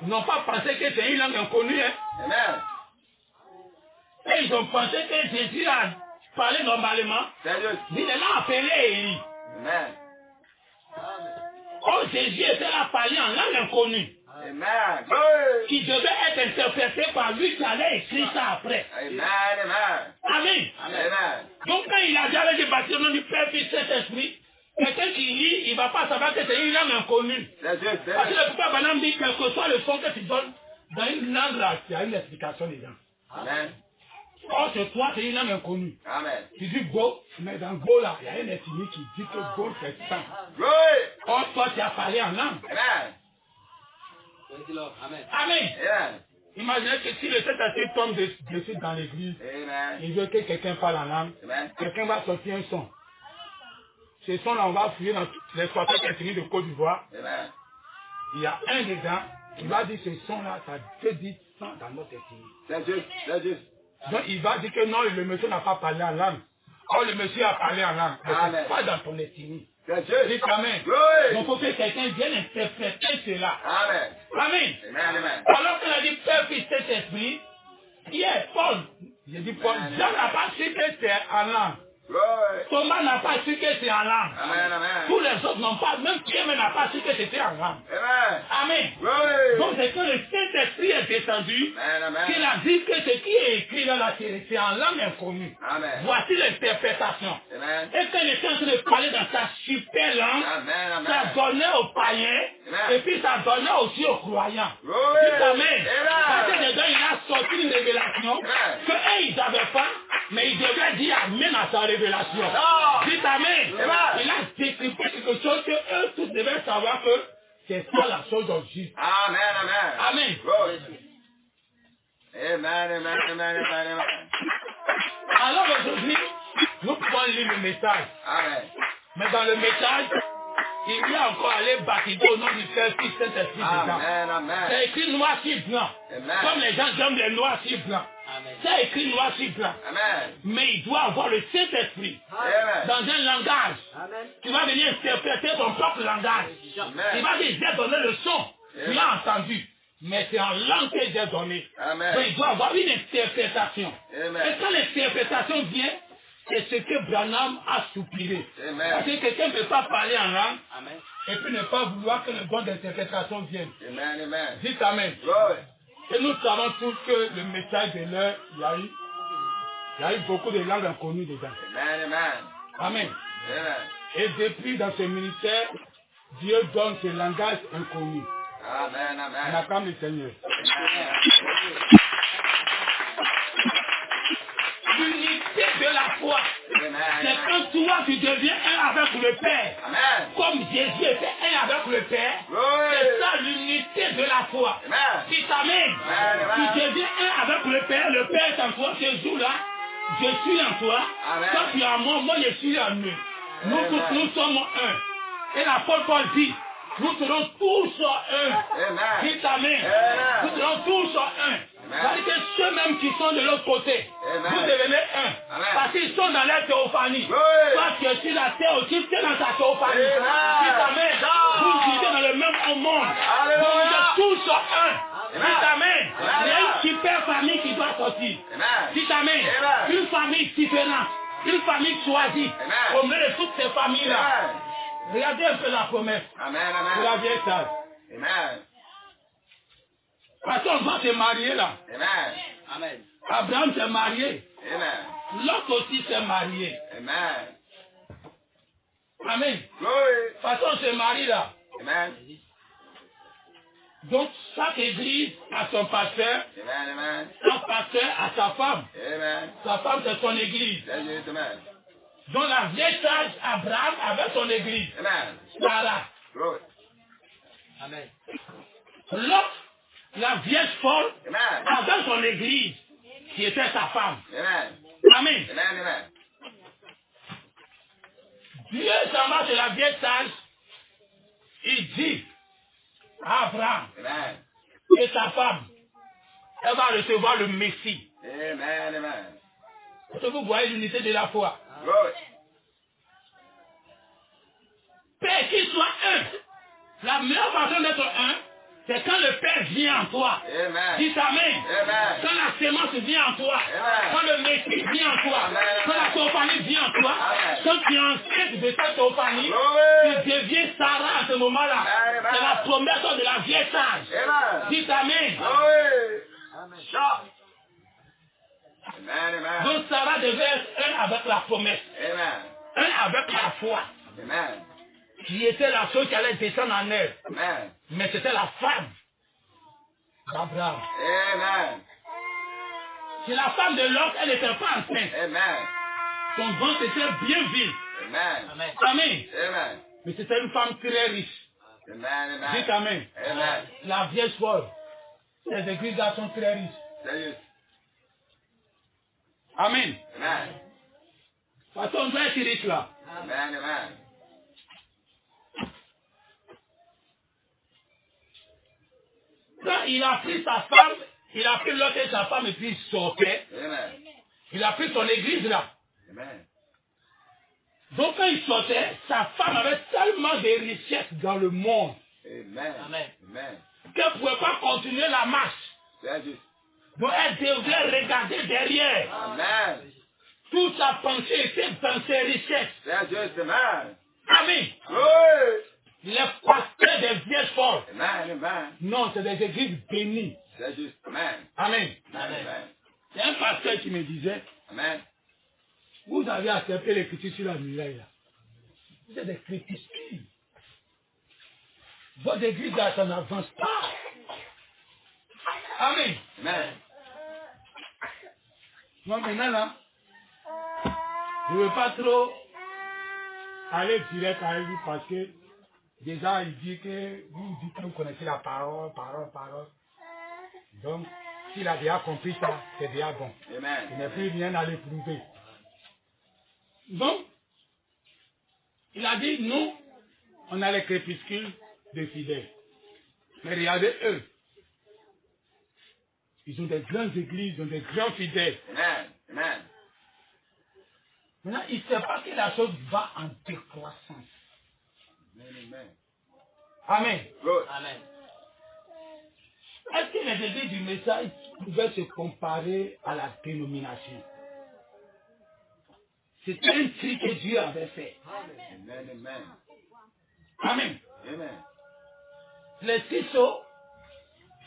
n'ont pas pensé que c'est une langue inconnue. Hein. Amen. Et ils ont pensé que Jésus a parlé normalement. C'est juste. Il est là appelé Élie. Amen. Oh, Jésus était là parler en langue inconnue, Amen. Oui. qui devait être interprété par lui qui allait écrire ça après. Amen. Amen. Amen. Amen. Donc quand il a dit avec le baptême du Père, Fils, Saint-Esprit, quelqu'un qui lit, il ne va pas savoir que c'est une langue inconnue. C'est juste. C'est Parce que juste. le papa Banam dit, quel que soit le son que tu donnes, dans une langue là, il y a une explication dedans. Amen. Or, c'est toi, c'est une langue inconnue. Amen. Tu dis go, mais dans go là, il y a une ethnie qui dit que go c'est sang. Oui. Or, toi, tu as parlé en langue. Amen. Amen. Amen. Imaginez que si le Saint-Esprit tombe dessus dans l'église, Amen. il veut que quelqu'un parle en langue, Amen. quelqu'un va sortir un son. Ce son là, on va fouiller dans les 60 ethnies de Côte d'Ivoire. Amen. Il y a un dedans qui va dire ce son là, ça veut dire sang dans notre ethnie. C'est juste. C'est juste. Donc il va dire que non, le monsieur n'a pas parlé en langue. Or le monsieur a parlé en langue. Mais Amen. c'est pas dans ton ethnie. C'est juste. Dites Amen. Oui. Donc il faut que quelqu'un vienne interpréter cela. Amen. Amen. Amen. Amen. Alors qu'on a dit Père, Fils, Saint-Esprit, Pierre, Paul, j'ai dit Paul, Jean n'a pas su que c'est en langue. Oui. Thomas n'a pas su que c'est en langue. Amen. Amen. Tous les autres n'ont pas, même Pierre n'a pas su que c'était en langue. Amen. Amen. Oui. Donc c'est que le Saint-Esprit est descendu, Amen. qu'il Amen. a dit que ce qui est écrit dans la série, c'est en langue inconnue. Amen. Voici l'interprétation. Amen. Et quand il était en train de parler dans sa super langue, Amen. ça Amen. donnait aux païens, Amen. et puis ça donnait aussi aux croyants. Oui. Dites Amen. Parce que Amen. dedans, il a sorti une révélation Amen. que eux, ils n'avaient pas, mais ils devaient dire Amen à sa révélation. Ah. Dites Amen. Amen. Il a décrypté quelque chose que eux tous devaient savoir que c'est ça la chose au juste. Amen. Amen. Amen. Oui. Amen. Amen. Amen. Amen. Amen. Alors aujourd'hui, nous pouvons lire le message. Amen. Mais dans le message, il y a encore aller baptiser au nom du Père, Fils, Saint-Esprit dedans. Amen. Amen. C'est écrit noir sur blanc. Amen. Comme les gens aiment les noirs sur blanc. C'est écrit noir sur blanc. Amen. Mais il doit avoir le Saint-Esprit Amen. dans un langage. Tu vas venir interpréter ton propre langage. Il Amen. va dire, j'ai donné le son. Tu l'as entendu. Mais c'est en langue que j'ai donné. Amen. Donc il doit avoir une interprétation. Amen. Et quand l'interprétation vient, c'est ce que Branham a soupiré. Amen. Parce que quelqu'un ne peut pas parler en langue et puis ne pas vouloir que le don d'interprétation vienne. Amen. Amen. Dites Amen. Oui. Et nous savons tous que le message de l'heure, il y a eu beaucoup de langues inconnues dedans. Amen. Amen. Amen. Amen. Et depuis dans ce ministère, Dieu donne ce langage inconnu. Amen. On Amen. acclame le Seigneur. L'unité de la foi, c'est Amen. quand toi, tu deviens un avec le Père. Amen. Comme Jésus était un avec le Père, Glory. c'est ça l'unité de la foi. Amen. Tu t'amènes. Amen. Tu deviens un avec le Père est en toi. Ce jour-là, je suis en toi. Amen. Toi, tu es en moi, moi, je suis en eux. Nous Amen. tous, nous sommes un. Et l'apôtre Paul dit, nous serons tous un. Amen. Dis amen. Amen. Nous serons tous un. C'est-à-dire que ceux-mêmes qui sont de l'autre côté, Amen. vous devenez un. Amen. Parce qu'ils sont dans la théophanie. Oui. Toi, tu es sur la terre aussi, tu es dans ta théophanie. Amen. Dis amen. Vous vivez dans le même monde. Alléluia. Vous êtes tous un. Amen. Dis amen. Amen. Il y a une super famille qui doit sortir. Amen. Dis amen. Amen. Une famille différente. Une famille choisie. Amen. Au milieu de toutes ces familles-là. Amen. Regardez un peu la promesse. Amen. De la Amen. vieille sage. Amen. Parce qu'on va se marier là. Amen. Amen. Abraham s'est marié. Amen. Lot aussi s'est marié. Amen. Amen. Glory. Parce qu'on se marie là. Amen. Donc chaque église a son pasteur. Amen. Amen. Chaque pasteur a sa femme. Amen. Sa femme c'est son église. That's it. Amen. Donc la vieille sage Abraham avait son église. Amen. Sarah. Glory. Amen. Lot, la vieille folle, Amen. avait son église qui était sa femme. Amen. Amen. Amen. Amen. Dieu s'en va de la vieille sage. Il dit à Abraham Amen. et sa femme, elle va recevoir le Messie. Amen. Amen. Est-ce que vous voyez l'unité de la foi? Glory. Père, qu'il soit un. La meilleure façon d'être un, c'est quand le Père vient en toi. Amen. Dis amen. Amen. Quand la sémence vient en toi. Amen. Quand le Messie vient en toi. Amen. Quand la théophanie vient en toi. Amen. Quand tu es enceinte de cette théophanie, Glory. tu deviens Sarah à ce moment-là. Amen. C'est la promesse de la vieille sage. Amen. Dis amen. Glory. Shout. Amen. Amen. Donc Sarah devait être un avec la promesse. Amen. Un avec la foi. Amen. Qui était la chose qui allait descendre en elle. Amen. Mais c'était la femme d'Abraham. Amen. C'est la femme de Lot, elle n'était pas enceinte. Amen. Son ventre était bien vide. Amen. Amen. Amen. Amen. Mais c'était une femme très riche. Amen. Dites Amen. amen. Amen. La vieille folle. Les églises là sont très riches. That's it. Amen. Amen. Parce qu'on doit être riche là. Amen. Amen. Quand il a pris sa femme, il a pris l'autre et sa femme et puis il sortait. Amen. Il a pris son église là. Amen. Donc quand il sortait, sa femme avait tellement de richesses dans le monde Amen. Amen. Amen. qu'elle ne pouvait pas continuer la marche. That's it. Donc elle devait regarder derrière. Amen. Toute sa pensée était dans ses richesses. That's just the man. Amen. Glory. Les pasteurs des vieilles folles. Amen. Amen. Non, c'est des églises bénies. That's just Amen. Amen. Amen. Amen. Il y a un pasteur qui me disait, Amen. vous avez accepté l'écriture sur la muraille là. Vous êtes des crépuscules. Votre église là, ça n'avance pas. Amen. Amen. Moi maintenant là, je ne veux pas trop aller direct à lui parce que déjà il dit que vous dites que vous connaissez la parole. Donc, s'il a déjà compris ça, c'est déjà bon. Il Amen. n'y a plus rien à lui prouver. Donc, il a dit, nous, on a les crépuscules de fidèles. Mais regardez eux. Ils ont des grandes églises, ils ont des grands fidèles. Amen. Amen. Maintenant, il ne sait pas que la chose va en décroissance. Amen. Amen. Good. Amen. Est-ce que les églises du message pouvaient se comparer à la dénomination? C'était un tri que Dieu avait fait. Amen. Amen. Amen. Amen. Les ciseaux,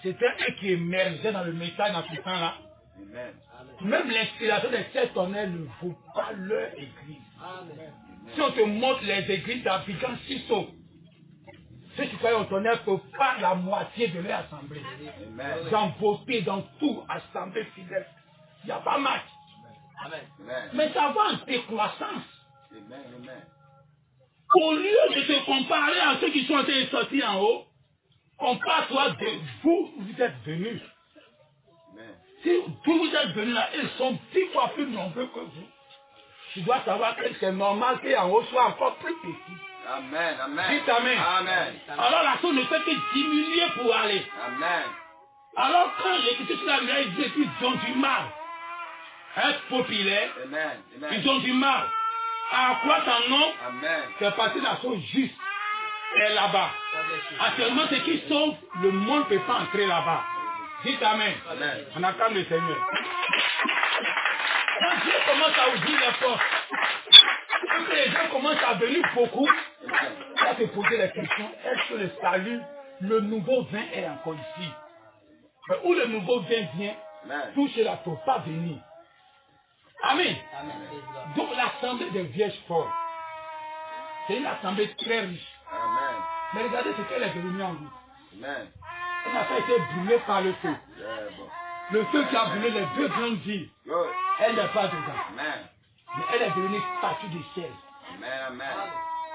c'était eux qui émergeaient dans le message dans ce temps-là. Amen. Même l'inspiration des sept tonnerres ne vaut pas leur église. Amen. Si on te montre les églises d'Abidjan, ciseaux, ceux qui croient au tonnerre ne peuvent pas la moitié de leur assemblée. Amen. Dans beauté, dans tout, assemblée fidèle. Il n'y a pas match. Amen. Amen. Mais ça va en décroissance. Au lieu de te comparer à ceux qui sont en train de sortir en haut, compare-toi de vous, vous êtes venus. Si vous êtes venus là, ils sont 10 fois plus nombreux que vous. Tu dois savoir que c'est normal qu'en haut soit encore plus petit. Amen. Amen. Dites Amen. Amen. Alors la chose ne fait que diminuer pour aller. Amen. Alors quand l'écriture sur la lumière, ils ont du mal à être populaires, Amen. ils ont du mal à accroître en nombre, Amen. c'est parce que la chose juste est là-bas. Actuellement, ce qui sauve, le monde ne peut pas entrer là-bas. Dites Amen. Amen. On acclame le Seigneur. Quand Dieu commence à ouvrir les portes, quand les gens commencent à venir beaucoup, on va se poser la question, est-ce que le salut, le nouveau vin est encore ici? Mais où le nouveau vin vient, tout cela ne peut pas venir. Amen. Donc l'assemblée des vierges fortes, c'est une assemblée très riche. Amen. Mais regardez ce qu'elle est devenue en route. Amen. Elle n'a pas été brûlée par le feu. Le feu qui a brûlé les 2 grandes villes, Good. elle n'est pas dedans. Amen. Mais elle est devenue statue du ciel. Amen. Amen.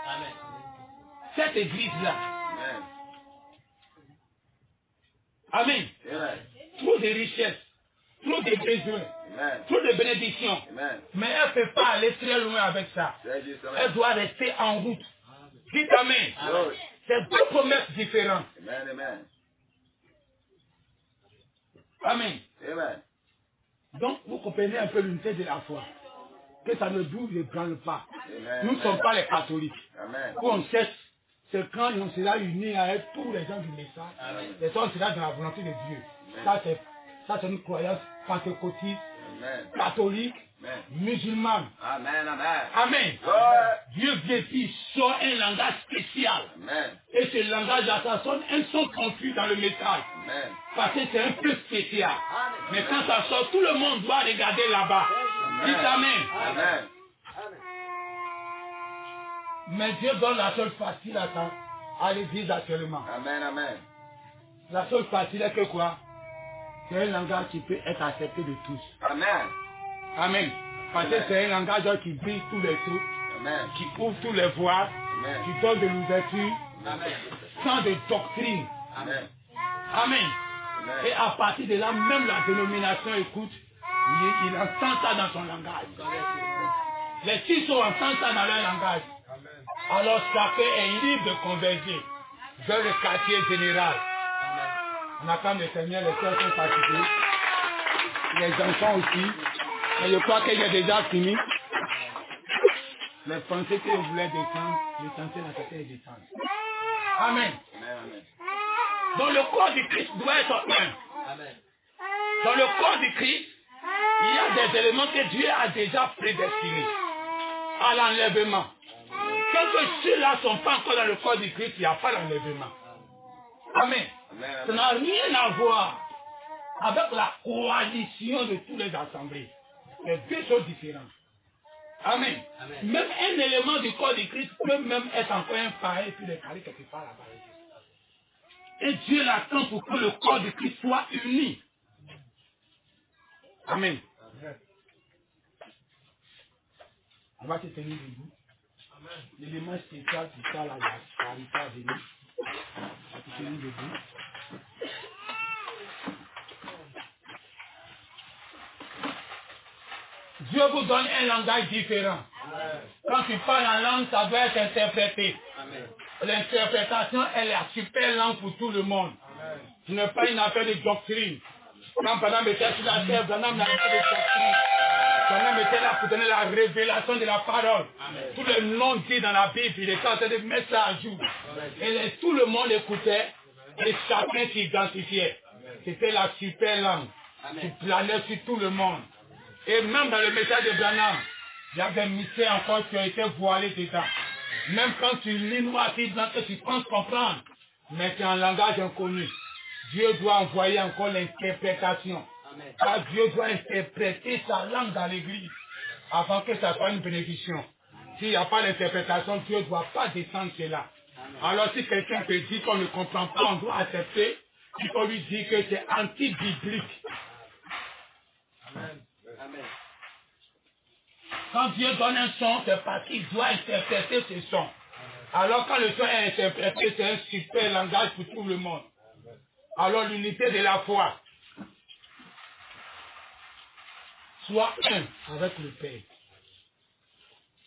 Amen. Cette église-là, Amen. Amen, Amen. trop de richesses, trop de besoins, Amen. trop de bénédictions. Amen. Mais elle ne peut pas aller très loin avec ça. Say this, Elle amen. doit rester en route. Dites Amen. Good. C'est 2 promesses différentes. Amen. Amen. Amen. Amen. Donc, vous comprenez un peu l'unité de la foi. Que ça ne vous ébranle pas. Amen. Nous ne sommes pas les catholiques. Amen. Où on cherche, c'est quand on sera unis avec tous les gens du message. Et ça, on sera dans la volonté de Dieu. Ça, c'est une croyance pentecôtiste, Amen. catholique, Amen. musulmane. Amen. Amen. Amen. Good. Dieu vient ici, sort un langage spécial. Amen. Et ce langage-là, ça sonne un son confus dans le message. Amen. Parce que c'est un peu spécial. Mais quand ça sort, tout le monde doit regarder là-bas. Dites Amen. Amen. Mais Dieu donne la seule facile à l'église actuellement. Amen. Amen. La seule facile est que quoi? C'est un langage qui peut être accepté de tous. Amen. Amen. Parce que c'est un langage qui brise tous les trous, Amen. qui ouvre tous les voies, Amen. qui donne de l'ouverture, Amen. sans de doctrine. Amen. Amen. Et Amen. à partir de là, même la dénomination écoute, il entend ça dans son langage. Les filles entendent ça dans leur langage. Alors chacun est libre de converger vers le quartier général. On attend le Seigneur, les sœurs sont fatiguées, les enfants aussi. Et je crois qu'il y a déjà fini. Les pensées que vous voulez descendre, l'essentiel dans cette descendre. Amen. Amen. Donc le corps du Christ doit être un. Amen. Dans le corps du Christ, il y a des éléments que Dieu a déjà prédestinés à l'enlèvement. Tant que ceux-là ne sont pas encore dans le corps du Christ, il n'y a pas l'enlèvement. Amen. Ça n'a rien à voir avec la coalition de tous les assemblées. C'est 2 choses différentes. Amen. Amen. Même un élément du corps du Christ peut même être encore un pareil puis décalé quelque part là-bas. Et Dieu l'attend pour que le corps du Christ soit uni. Amen. On va se tenir debout. L'élément spécial pour ça, là, la charité à venir. On va se tenir debout. Dieu vous donne un langage différent. Amen. Quand tu parles en langue, ça doit être interprété. L'interprétation est la super langue pour tout le monde. Amen. Ce n'est pas une affaire de doctrine. Quand Branham était sur la terre, Branham n'a pas de doctrine. Branham était là pour donner la révélation de la parole. Amen. Tous les noms dits dans la Bible, il était en train de mettre ça à jour. Amen. Et tout le monde écoutait et chacun s'identifiait. C'était la super langue qui planait sur tout le monde. Et même dans le message de Branham, il y a des mystères encore qui ont été voilés dedans. Même quand tu lis noir, tu penses comprendre, mais c'est un langage inconnu. Dieu doit envoyer encore l'interprétation. Car Dieu doit interpréter sa langue dans l'église avant que ça soit une bénédiction. S'il n'y a pas d'interprétation, Dieu ne doit pas descendre cela. Alors si quelqu'un te dit qu'on ne comprend pas, on doit accepter, il faut lui dire que c'est anti-biblique. Amen. Quand Dieu donne un son, c'est parce qu'il doit interpréter ce son. Alors quand le son est interprété, c'est un super langage pour tout le monde. Alors l'unité de la foi. Sois un avec le Père.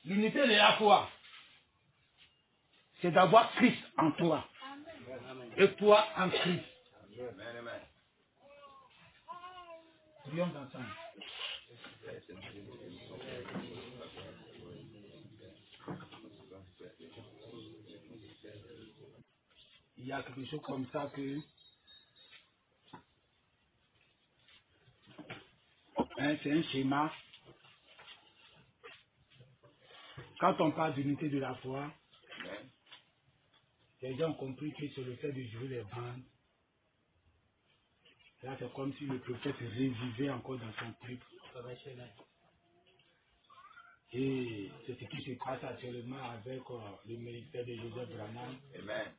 L'unité de la foi, c'est d'avoir Christ en toi. Et toi en Christ. Amen, amen. Prions ensemble. Il y a quelque chose comme ça que c'est un schéma. Quand on parle d'unité de la foi, Amen. les gens ont compris que c'est le fait de jouer les bandes. Là, c'est comme si le prophète revivait encore dans son truc. Et c'est ce qui se passe actuellement avec le ministère de Joseph Branham. Amen.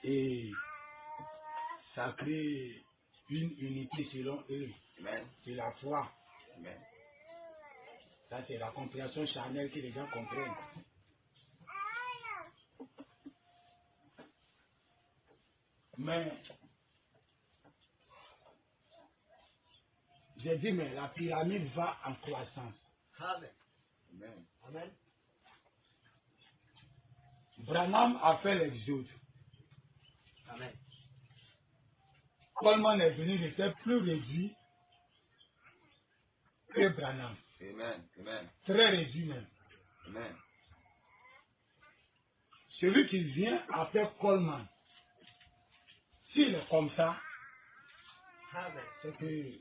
Et ça crée une unité selon eux. Amen. C'est la foi. Amen. Ça, c'est la compréhension charnelle que les gens comprennent. Mais, j'ai dit, mais la pyramide va en croissance. Amen. Amen. Amen. Branham a fait l'exode. Amen. Coleman est venu, il était plus réduit que Branham. Amen. Amen. Très réduit même. Amen. Celui qui vient après Coleman, s'il est comme ça, Amen. c'est que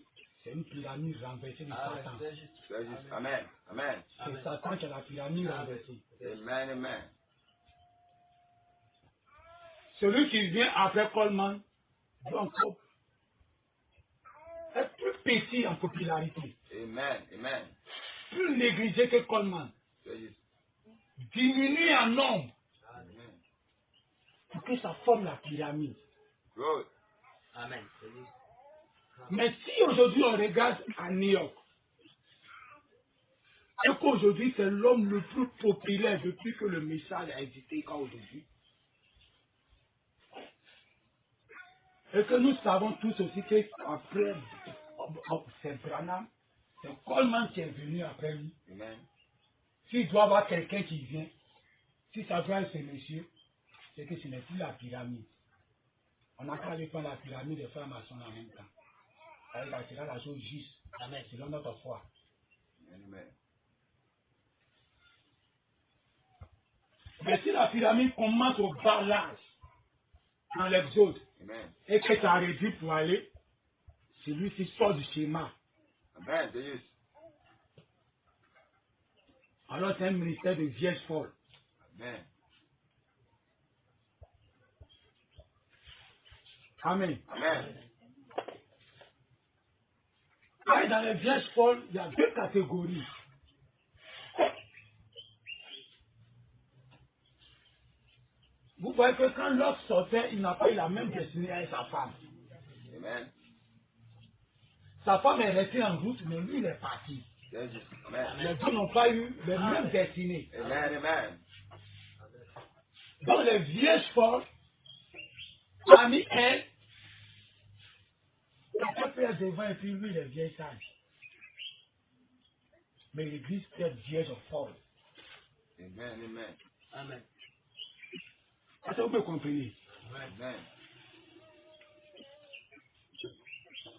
c'est une pyramide renversée de Satan. C'est juste. C'est juste. Amen. Amen. C'est Satan qui a la pyramide renversée. Amen. Amen. Celui qui vient après Coleman doit encore être plus petit en popularité, Amen. Amen. plus négligé que Coleman, C'est juste. diminuer en nombre Amen. pour que ça forme la pyramide. Good. Amen. C'est juste. Mais si aujourd'hui on regarde à New York, et qu'aujourd'hui c'est l'homme le plus populaire depuis que le message a existé quand aujourd'hui, et que nous savons tous aussi qu'après, c'est Branham, c'est Coleman qui est venu après lui. Amen. S'il doit y avoir quelqu'un qui vient, si ça doit être ce monsieur, c'est que ce n'est plus la pyramide. On n'a qu'à aller faire la pyramide des frères maçons en même temps. C'est là la chose juste. Amen. Selon notre foi. Amen. Mais si la pyramide commence au bas large, dans l'exode, Amen. et que ça réduit pour aller, celui-ci sort du schéma. Amen. C'est juste. Alors c'est un ministère de vierge folle. Amen. Amen. Amen. Et dans les vierges folles, il y a deux catégories. Vous voyez que quand l'homme sortait, il n'a pas eu la même destinée avec sa femme. Amen. Sa femme est restée en route, mais lui, il est parti. C'est juste. Amen. Les deux n'ont pas eu les mêmes destinées. Amen. Amen. Donc les vierges folles, parmi elles, il peut faire devant et puis lui, les vieilles sages. Mais l'église peut être vierge folle. Amen. Amen. Amen. Est-ce que vous me comprenez? Amen.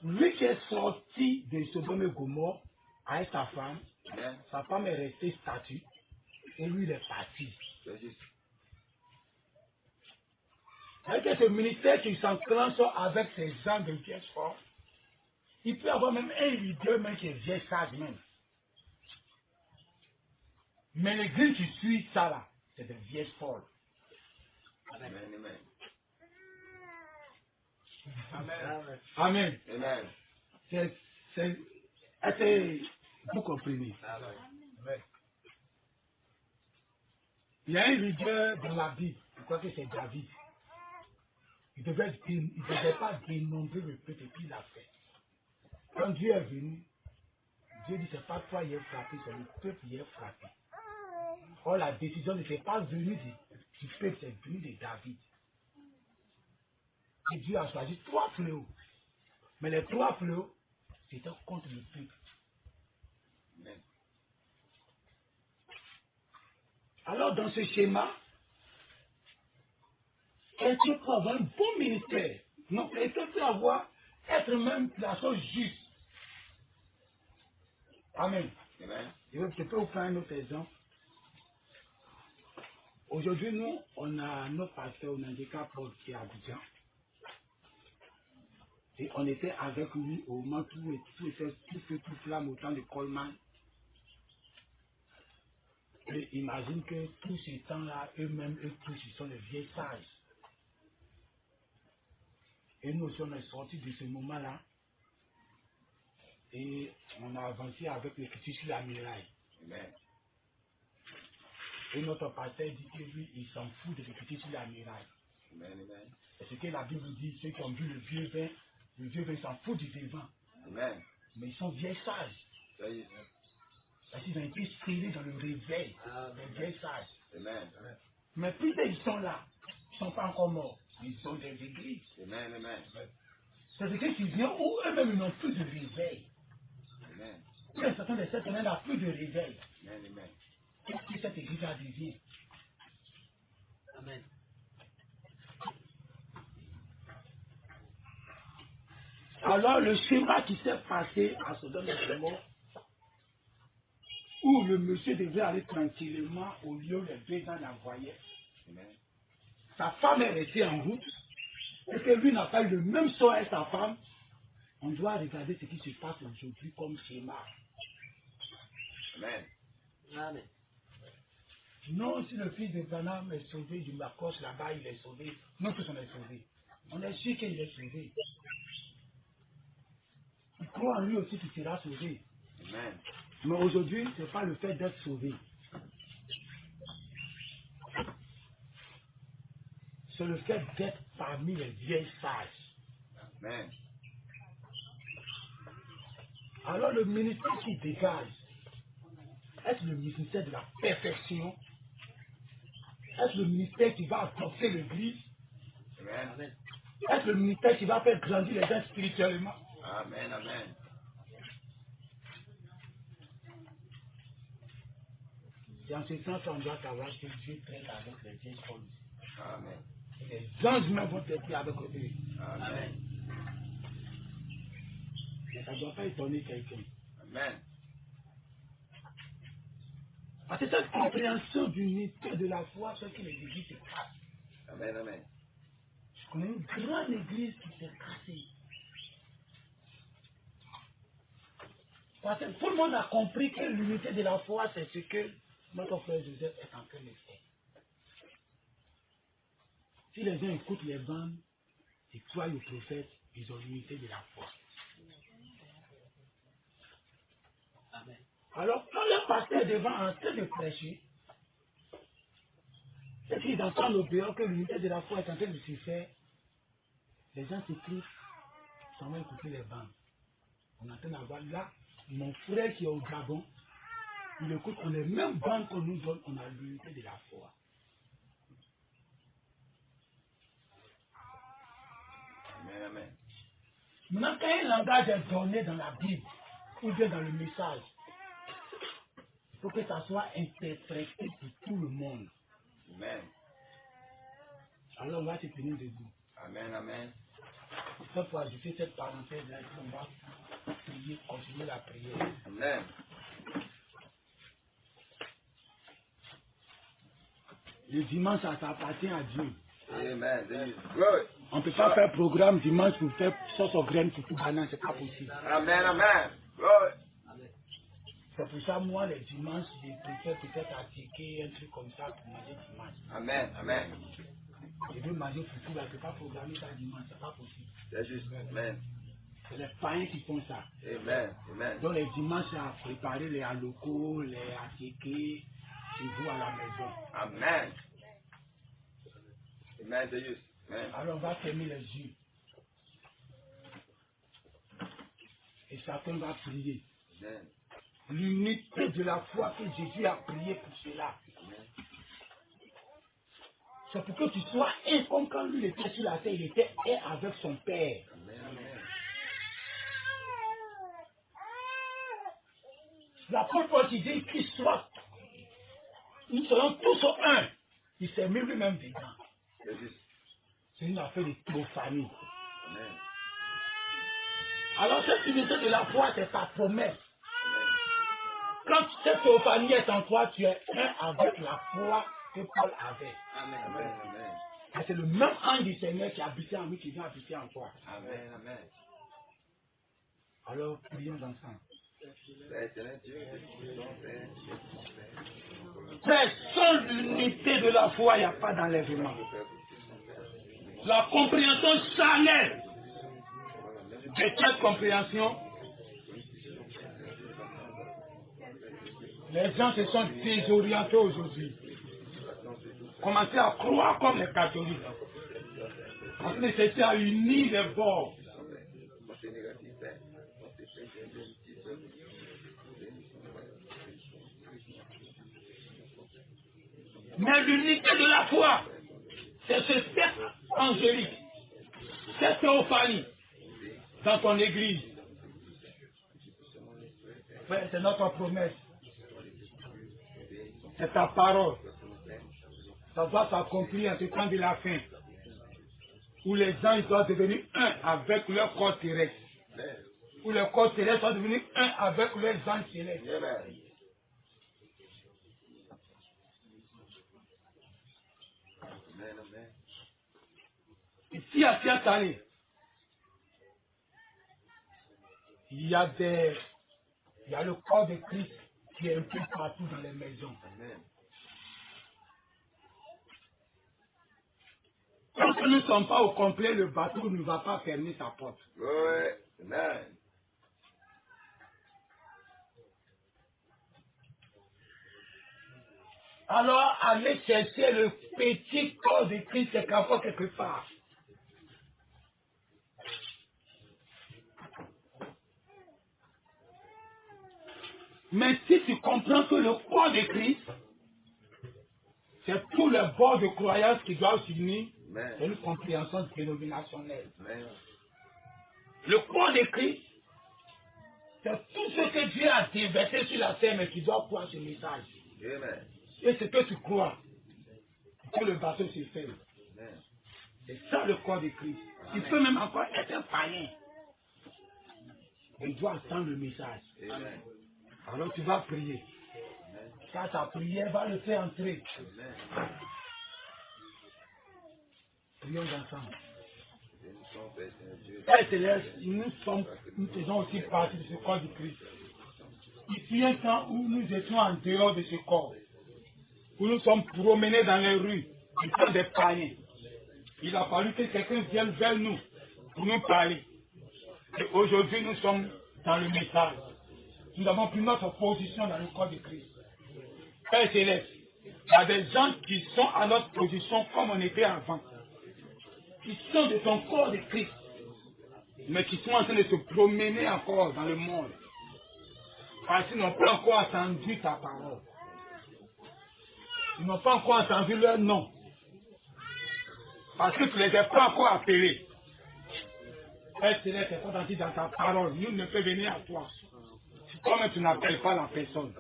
Lui qui est sorti de Sodome et Gomorrhe avec sa femme est restée statue et lui il est parti. C'est juste. Avec ce ministère qui s'enclenche avec ces gens de vierge forts, il peut y avoir même un leader même qui est vieille sage même. Mais l'église qui suit ça là, c'est des vierges folles. Amen. Amen. Amen. Amen. Amen. Est-ce que vous comprenez? Amen. Il y a un leader dans la Bible, je crois que c'est David. Il ne devait pas dénombrer le peuple qu'il a fait. Quand Dieu est venu, Dieu dit, c'est pas toi qui es frappé, c'est le peuple qui est frappé. Or, la décision n'était pas venue du peuple, c'est venu de David. Et Dieu a choisi 3 fléaux. Mais les 3 fléaux, c'était contre le peuple. Amen. Alors, dans ce schéma, quelqu'un peut avoir un bon ministère. Non, quelqu'un peut être même la chose juste. Amen. Amen. Je peux vous prendre un autre exemple. Aujourd'hui, nous, on a notre pasteur, on a des cas Paul qui est à Abidjan. Et on était avec lui au moment où tout feu, tout flamme au temps de Coleman. Et imagine que tous ces temps-là, eux-mêmes, eux tous, ils sont les vieilles sages. Et nous aussi, on est sortis de ce moment-là. Et on a avancé avec les critiques sur la muraille. Amen. Et notre pasteur dit que lui, il s'en fout de critiques sur la muraille. Amen. Amen. C'est ce que la Bible dit, ceux qui ont vu le vieux vin s'en foutent du devant. Amen. Mais ils sont vieilles sages. Yes. Parce qu'ils ont été scellés dans le réveil des vieilles sages. Amen. Mais plus ils sont là, ils ne sont pas encore morts. Ils sont des églises. Amen. Amen. C'est ce qui vient où eux-mêmes ils n'ont plus de réveil. Amen. Où un certain de cette semaine n'a plus de réveil. Amen. Amen. Qu'est-ce que cette église-là devient? Amen. Alors le schéma qui s'est passé à Sodome et Gomorrhe, où le monsieur devait aller tranquillement au lieu où les 2 ans l'envoyaient. Amen. Sa femme est restée en route, et que lui n'a pas eu le même sort avec sa femme. On doit regarder ce qui se passe aujourd'hui comme schéma. Amen. Amen. Non, si le fils de Branham est sauvé, du Marcos là-bas, il est sauvé. Nous tous on est sauvés. On est sûr qu'il est sauvé. Il croit en lui aussi qu'il sera sauvé. Amen. Mais aujourd'hui, ce n'est pas le fait d'être sauvé. C'est le fait d'être parmi les vieilles sages. Amen. Alors le ministère qui dégage, est-ce le ministère de la perfection? Est-ce le ministère qui va apporter l'église? Amen. Amen. Est-ce le ministère qui va faire grandir les gens spirituellement? Amen. Amen. C'est en ce sens qu'on doit savoir que Dieu traite avec les vieilles choses. Amen. Les anges même vont traiter avec eux. Amen. Mais ça ne doit pas étonner quelqu'un. Amen. Parce que cette compréhension d'unité de la foi fait que les églises se cassent. Amen. Amen. Je connais une grande église qui s'est cassée. Parce que tout le monde a compris que l'unité de la foi, c'est ce que notre frère Joseph est en train de faire. Si les gens écoutent les bandes et croient aux prophètes, ils ont l'unité de la foi. Amen. Alors, quand le pasteur est devant en train de prêcher, et qu'ils entendent au dehors que l'unité de la foi est en train de se faire, les gens s'écrivent, s'en vont écouter les bandes. On est en train d'avoir là, mon frère qui est au Gabon, il écoute, on les mêmes bandes qu'on nous donne, on a l'unité de la foi. Amen. Amen. Maintenant, quand un langage est donné dans la Bible, ou bien dans le message, il faut que ça soit interprété pour tout le monde. Amen. Alors on va se tenir debout. Amen. Amen. Cette fois, je fais cette parenthèse-là, on va prier, continuer la prière. Amen. Le dimanche, ça appartient à Dieu. Amen. This is good. On ne peut pas faire programme dimanche pour faire sauce aux graines pour tout banane, c'est pas possible. Amen. Amen. Good. Amen. C'est pour ça, moi, les dimanches, je préfère peut-être appliquer un truc comme ça pour manger dimanche. Amen. Amen. Je veux manger pour tout, je ne peux pas programmer ça dimanche, c'est pas possible. That's just amen. C'est les païens qui font ça. Amen. Amen. Donc les dimanches, à préparer les halocos, les attiqués, chez vous à la maison. Amen. Amen to you. Amen. Alors on va fermer les yeux. Et chacun va prier. Amen. l'unité de la foi que Jésus a prié pour cela. C'est pour que tu sois un comme quand lui était sur la terre, il était un avec son Père. L'apôtre Paul dit qu'il soit, nous serons tous un. Il s'est mis lui-même dedans. C'est une affaire de théophanie. Alors cette unité de la foi, c'est ta promesse. Quand cette théophanie est en toi, tu es un avec la foi que Paul avait. Et c'est le même ange du Seigneur qui habitait en lui qui vient habiter en toi. Alors, prions ensemble. Frère, sans l'unité de la foi, il n'y a pas d'enlèvement. La compréhension charnelle de cette compréhension, les gens se sont désorientés aujourd'hui. Commencez à croire comme les catholiques. Parce que c'était à unir les bords. Mais l'unité de la foi, c'est ce cercle angélique, cette théophanie dans ton église. C'est notre promesse. C'est ta parole. Ça doit s'accomplir en ce temps de la fin, où les gens doivent devenir un avec leur corps terrestre, où le corps terrestre doit devenir un avec leurs anges célestes. Ici à Tiatale, il y a le corps de Christ qui est un peu partout dans les maisons. Quand nous ne sommes pas au complet, le bateau ne va pas fermer sa porte. Alors, allez chercher le petit corps de Christ quelque part. Mais si tu comprends que le corps de Christ, c'est tous les bords de croyance qui doivent s'unir, c'est une compréhension dénominationnelle. Le corps de Christ, c'est tout ce que Dieu a déversé sur la terre, mais qui doit croire ce message. Et ce que tu crois, que le bateau se ferme. C'est ça le corps de Christ. Il peut même encore être un païen. Il doit attendre le message. Alors tu vas prier. Car ta prière va le faire entrer. Prions ensemble. Père Céleste, nous faisons aussi partie de ce corps de Christ. Il y a un temps où nous étions en dehors de ce corps, où nous sommes promenés dans les rues, étant des païens. Il a fallu que quelqu'un vienne vers nous pour nous parler. Et aujourd'hui, nous sommes dans le message. Nous avons pris notre position dans le corps de Christ. Père Céleste, il y a des gens qui sont à notre position comme on était avant, qui sont de ton corps de Christ, mais qui sont en train de se promener encore dans le monde, parce qu'ils n'ont pas encore entendu ta parole. Ils n'ont pas encore entendu leur nom, parce que tu ne les as pas encore appelés. Père Céleste, c'est pas dit dans ta parole, nous ne peut venir à toi, comme tu n'appelles pas la personne.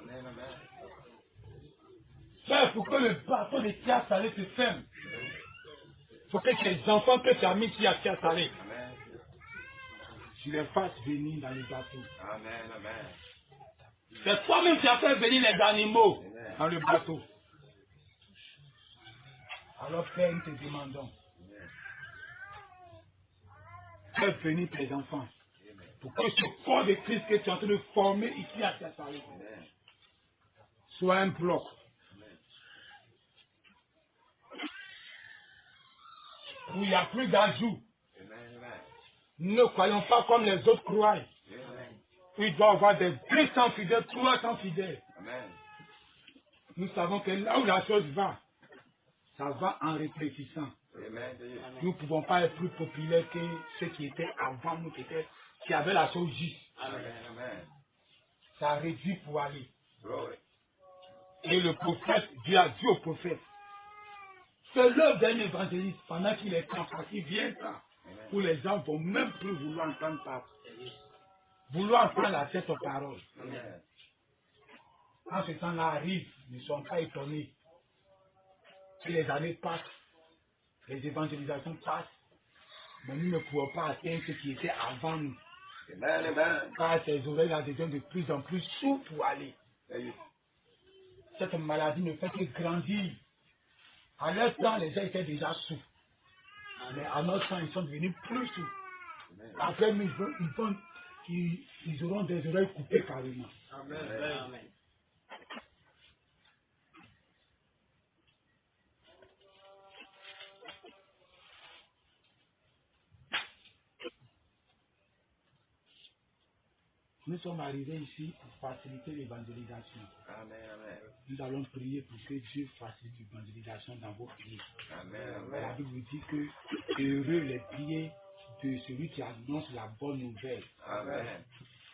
Père, pour que le bateau de Tiatale se ferme, il faut que tes enfants que tu as mis ici à Tiatale, tu les fasses venir dans les bateaux. C'est toi-même qui as fait venir les animaux dans le bateau. Alors Père, nous te demandons, fais venir tes enfants, pour que ce corps de Christ que tu es en train de former ici à Tiatale soit un bloc. Où il n'y a plus d'ajout. Nous ne croyons pas comme les autres croient. Où il doit y avoir des 200 fidèles, 300 fidèles. Nous savons que là où la chose va, ça va en rétrécissant. Nous ne pouvons pas être plus populaires que ceux qui étaient avant nous, qui avaient la chose juste. ça réduit pour aller. Glory. Et le prophète, Dieu a dit au prophète, c'est l'œuvre d'un évangéliste pendant qu'il est temps, parce qu'il vient temps, où les gens vont même plus vouloir entendre parler. Vouloir entendre la tête aux paroles. Amen. Quand ce temps-là arrive, ne sont pas étonnés. Si les années passent, les évangélisations passent, mais nous ne pouvons pas atteindre ce qui était avant nous. Amen. Amen. Car ces oreilles-là deviennent de plus en plus sourdes pour aller. Cette maladie ne fait que grandir. À leur temps, les gens étaient déjà sourds. Mais à notre temps, ils sont devenus plus sourds. Après, ils auront des oreilles coupées carrément. Amen. Amen. Nous sommes arrivés ici pour faciliter l'évangélisation. Amen. Amen. Nous allons prier pour que Dieu facilite l'évangélisation dans vos pieds. Amen. La Amen. Bible dit que heureux les pieds de celui qui annonce la bonne nouvelle. Amen.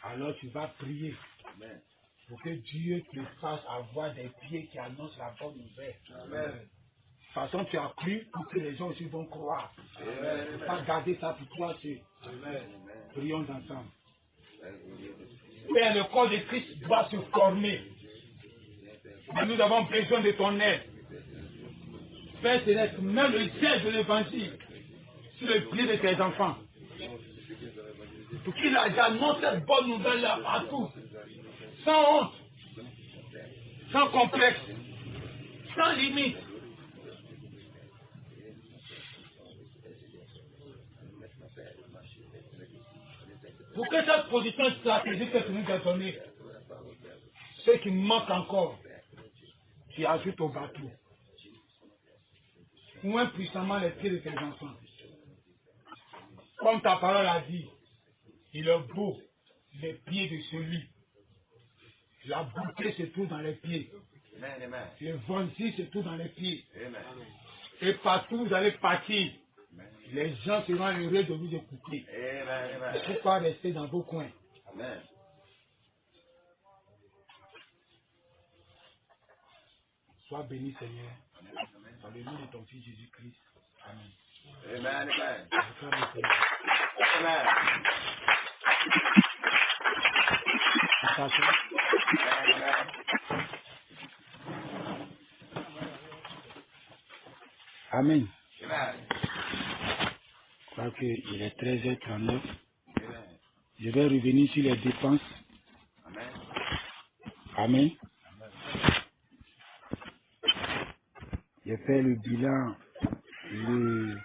Alors tu vas prier Amen. pour que Dieu te fasse avoir des pieds qui annoncent la bonne nouvelle. Amen. De toute façon, tu as cru pour que les gens aussi vont croire. Amen. Ne faut pas garder ça pour toi seul. Amen. Prions ensemble. Père, le corps de Christ doit se former. Mais nous avons besoin de ton aide. Père Céleste, même le siège de l'évangile sur le pied de tes enfants. Pour qu'il annonce cette bonne nouvelle-là partout. Sans honte, sans complexe, sans limite. Pour que cette position stratégique que tu nous as donnée, ce qui manque encore, tu ajoutes au bateau. Moins puissamment les pieds de tes enfants. Comme ta parole a dit, il est beau les pieds de celui. La beauté se trouve dans les pieds. Amen. Amen. L'évangile se trouve dans les pieds. Amen. Et partout vous allez partir. Les gens seront heureux de vous écouter. Amen. Amen. Pourquoi rester dans vos coins? Amen. Sois béni, Seigneur. Dans le nom de ton Fils Jésus-Christ. Amen. Amen. Amen. Acclame le Seigneur. Amen. Attention. Amen. Amen. Je crois qu'il est 13h39. Amen. Je vais revenir sur les dépenses. Amen. Amen. Je fais le bilan le